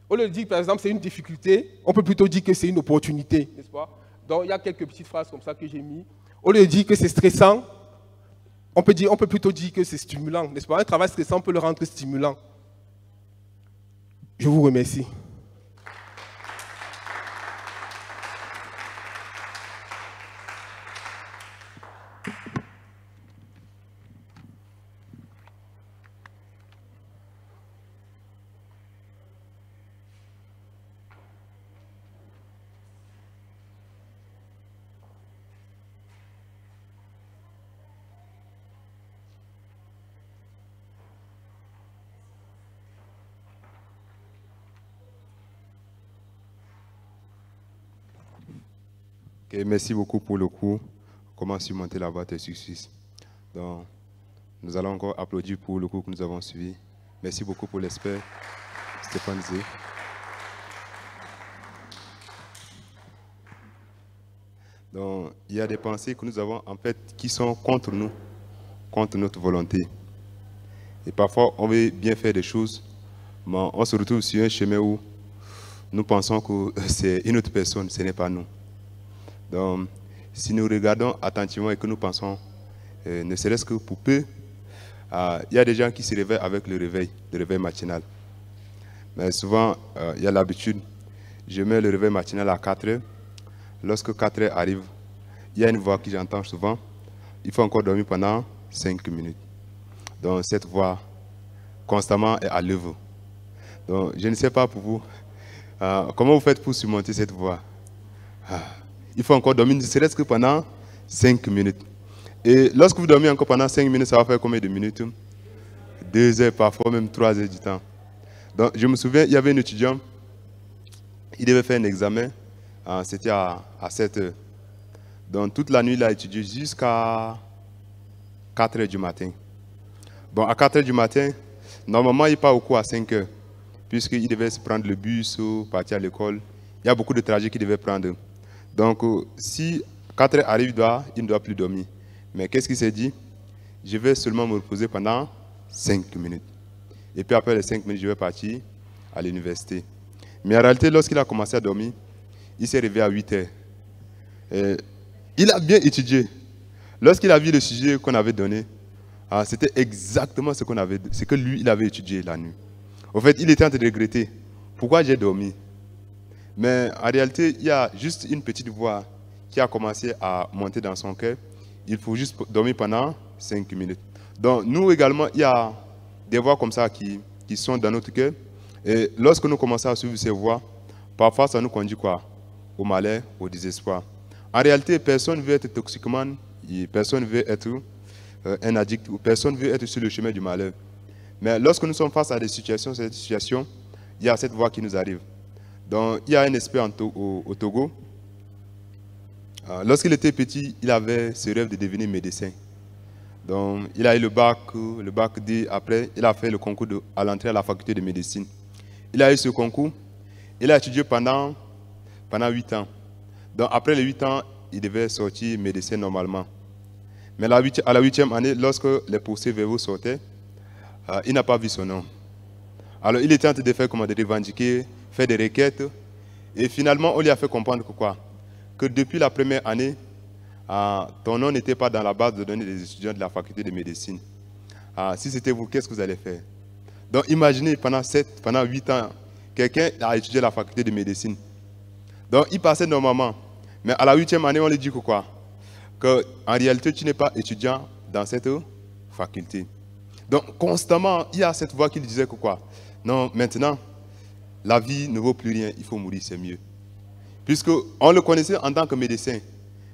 Au lieu de dire, par exemple, c'est une difficulté, on peut plutôt dire que c'est une opportunité, n'est-ce pas? Donc, il y a quelques petites phrases comme ça que j'ai mis. Au lieu de dire que c'est stressant, on peut plutôt dire que c'est stimulant, n'est-ce pas? Un travail stressant, on peut le rendre stimulant. Je vous remercie. Okay, merci beaucoup pour le cours. Comment surmonter la voie des succès. Donc, nous allons encore applaudir pour le cours que nous avons suivi. Merci beaucoup pour l'expert Stéphane Zé. Donc, il y a des pensées que nous avons en fait qui sont contre nous, contre notre volonté. Et parfois, on veut bien faire des choses, mais on se retrouve sur un chemin où nous pensons que c'est une autre personne, ce n'est pas nous. Donc, si nous regardons attentivement et que nous pensons, ne serait-ce que pour peu, il y a des gens qui se réveillent avec le réveil matinal. Mais souvent, il y a l'habitude, je mets le réveil matinal à 4 heures. Lorsque 4 heures arrive, il y a une voix que j'entends souvent, il faut encore dormir pendant 5 minutes. Donc, cette voix, constamment, est à l'œuvre. Donc, je ne sais pas pour vous, comment vous faites pour surmonter cette voix? Il faut encore dormir, ne serait-ce que pendant 5 minutes. Et lorsque vous dormez encore pendant 5 minutes, ça va faire combien de minutes? 2 heures, parfois même 3 heures du temps. Donc, je me souviens, il y avait un étudiant, il devait faire un examen, c'était à 7 heures. Donc, toute la nuit, il a étudié jusqu'à 4 heures du matin. Bon, à 4 heures du matin, normalement, il part au cours à 5 heures, puisqu'il devait se prendre le bus ou partir à l'école. Il y a beaucoup de trajets qu'il devait prendre. Donc, si 4 heures arrivent, il ne doit plus dormir. Mais qu'est-ce qu'il s'est dit? Je vais seulement me reposer pendant 5 minutes. Et puis après les 5 minutes, je vais partir à l'université. Mais en réalité, lorsqu'il a commencé à dormir, il s'est réveillé à 8 heures. Il a bien étudié. Lorsqu'il a vu le sujet qu'on avait donné, c'était exactement ce que lui, il avait étudié la nuit. En fait, il était en train de regretter. Pourquoi j'ai dormi? Mais en réalité, il y a juste une petite voix qui a commencé à monter dans son cœur. Il faut juste dormir pendant 5 minutes. Donc, nous également, il y a des voix comme ça qui sont dans notre cœur. Et lorsque nous commençons à suivre ces voix, parfois ça nous conduit quoi? Au malheur, au désespoir. En réalité, personne ne veut être toxicomane, personne ne veut être un addict, ou personne ne veut être sur le chemin du malheur. Mais lorsque nous sommes face à des situations, il y a cette voix qui nous arrive. Donc, il y a un expert au Togo. Lorsqu'il était petit, il avait ce rêve de devenir médecin. Donc, il a eu le bac D. Après, il a fait le concours à l'entrée à la faculté de médecine. Il a eu ce concours. Il a étudié pendant 8 ans. Donc, après les 8 ans, il devait sortir médecin normalement. Mais à la 8e année, lorsque les procès-verbaux sortaient, il n'a pas vu son nom. Alors, il était en train de faire comment, de revendiquer, faire des requêtes. Et finalement, on lui a fait comprendre que quoi? Que depuis la première année, ton nom n'était pas dans la base de données des étudiants de la faculté de médecine. Si c'était vous, qu'est-ce que vous allez faire? Donc imaginez, pendant 8 ans, quelqu'un a étudié à la faculté de médecine. Donc il passait normalement. Mais à la 8e année, on lui dit que quoi? Qu'en réalité, tu n'es pas étudiant dans cette faculté. Donc constamment, il y a cette voix qui lui disait que quoi? Non, maintenant, la vie ne vaut plus rien, il faut mourir, c'est mieux. Puisqu'on le connaissait en tant que médecin.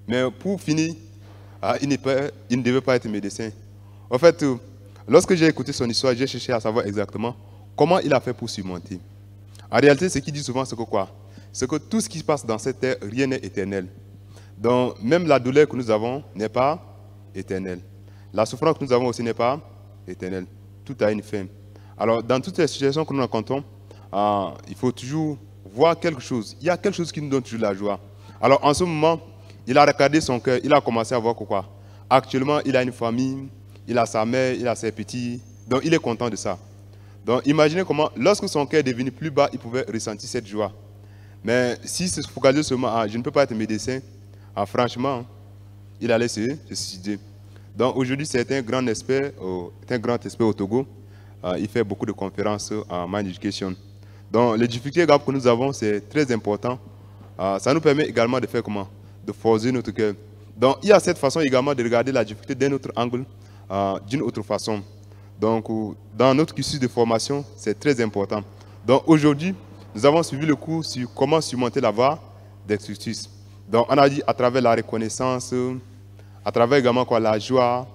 Mais pour finir, il ne devait pas être médecin. En fait, lorsque j'ai écouté son histoire, j'ai cherché à savoir exactement comment il a fait pour surmonter. En réalité, ce qu'il dit souvent, c'est que quoi? C'est que tout ce qui se passe dans cette terre, rien n'est éternel. Donc, même la douleur que nous avons n'est pas éternelle. La souffrance que nous avons aussi n'est pas éternelle. Tout a une fin. Alors, dans toutes les situations que nous rencontrons, il faut toujours voir quelque chose. Il y a quelque chose qui nous donne toujours la joie. Alors, en ce moment, il a regardé son cœur, il a commencé à voir quoi. Actuellement, il a une famille, il a sa mère, il a ses petits. Donc, il est content de ça. Donc, imaginez comment, lorsque son cœur est devenu plus bas, il pouvait ressentir cette joie. Mais s'il se focalisait seulement je ne peux pas être médecin, franchement, il allait se suicider. Donc, aujourd'hui, c'est un grand expert au Togo. Il fait beaucoup de conférences en Mind Education. Donc, les difficultés graves que nous avons, c'est très important. Ça nous permet également de faire comment? De forger notre cœur. Donc, il y a cette façon également de regarder la difficulté d'un autre angle, d'une autre façon. Donc, dans notre cursus de formation, c'est très important. Donc, aujourd'hui, nous avons suivi le cours sur comment surmonter la voie d'exercice. Donc, on a dit à travers la reconnaissance, à travers également quoi, la joie,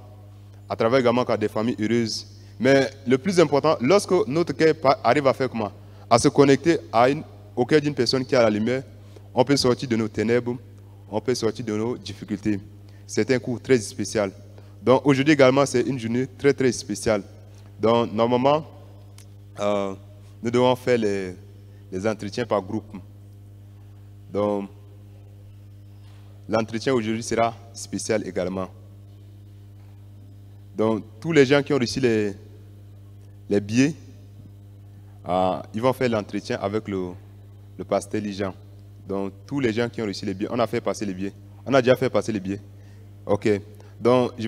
à travers également quoi, des familles heureuses. Mais le plus important, lorsque notre cœur arrive à faire comment? À se connecter au cœur d'une personne qui a la lumière, on peut sortir de nos ténèbres, on peut sortir de nos difficultés. C'est un cours très spécial. Donc aujourd'hui également, c'est une journée très très spéciale. Donc normalement, nous devons faire les entretiens par groupe. Donc l'entretien aujourd'hui sera spécial également. Donc tous les gens qui ont reçu les billets, ils vont faire l'entretien avec le pasteur Lijan. Donc, tous les gens qui ont reçu les billets, on a fait passer les billets. On a déjà fait passer les billets. OK. Donc, je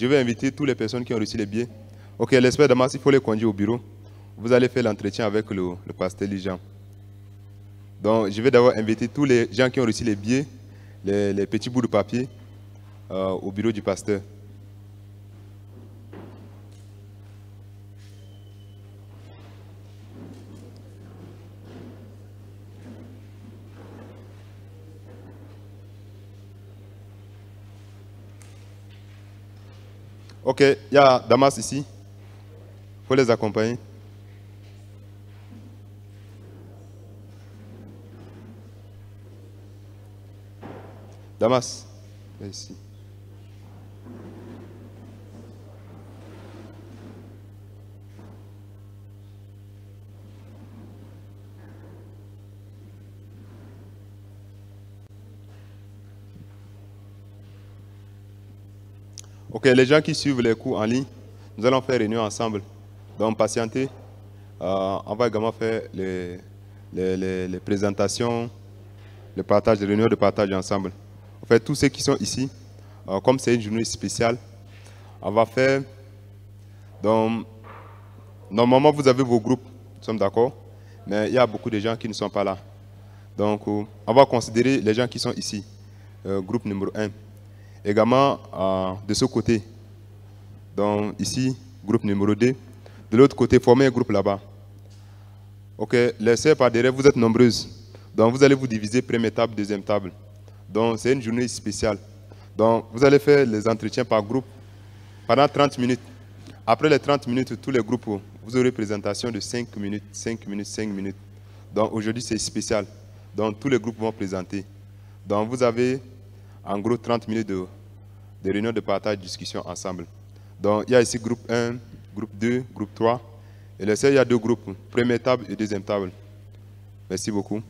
vais inviter toutes les personnes qui ont reçu les billets. OK, l'espère Damas, il faut les conduire au bureau. Vous allez faire l'entretien avec le pasteur Lijan. Donc, je vais d'abord inviter tous les gens qui ont reçu les billets, les petits bouts de papier, au bureau du pasteur. OK, il y a Damas ici. Il faut les accompagner. Damas, viens ici. Ok, les gens qui suivent les cours en ligne, nous allons faire réunion ensemble. Donc, patientez. On va également faire les présentations, le partage, les réunions de partage ensemble. En fait, tous ceux qui sont ici, comme c'est une journée spéciale, on va faire... Donc, normalement, vous avez vos groupes, nous sommes d'accord, mais il y a beaucoup de gens qui ne sont pas là. Donc, on va considérer les gens qui sont ici, groupe numéro 1. Également, de ce côté, donc ici, groupe numéro 2. De l'autre côté, formez un groupe là-bas. Ok, les sœurs par derrière, vous êtes nombreuses. Donc, vous allez vous diviser, première table, deuxième table. Donc, c'est une journée spéciale. Donc, vous allez faire les entretiens par groupe pendant 30 minutes. Après les 30 minutes, tous les groupes, vous aurez présentation de 5 minutes, 5 minutes, 5 minutes. Donc, aujourd'hui, c'est spécial. Donc, tous les groupes vont présenter. Donc, vous avez en gros 30 minutes de réunion de partage, de discussion ensemble. Donc, il y a ici groupe 1, groupe 2, groupe 3. Et là, il y a deux groupes, première table et deuxième table. Merci beaucoup.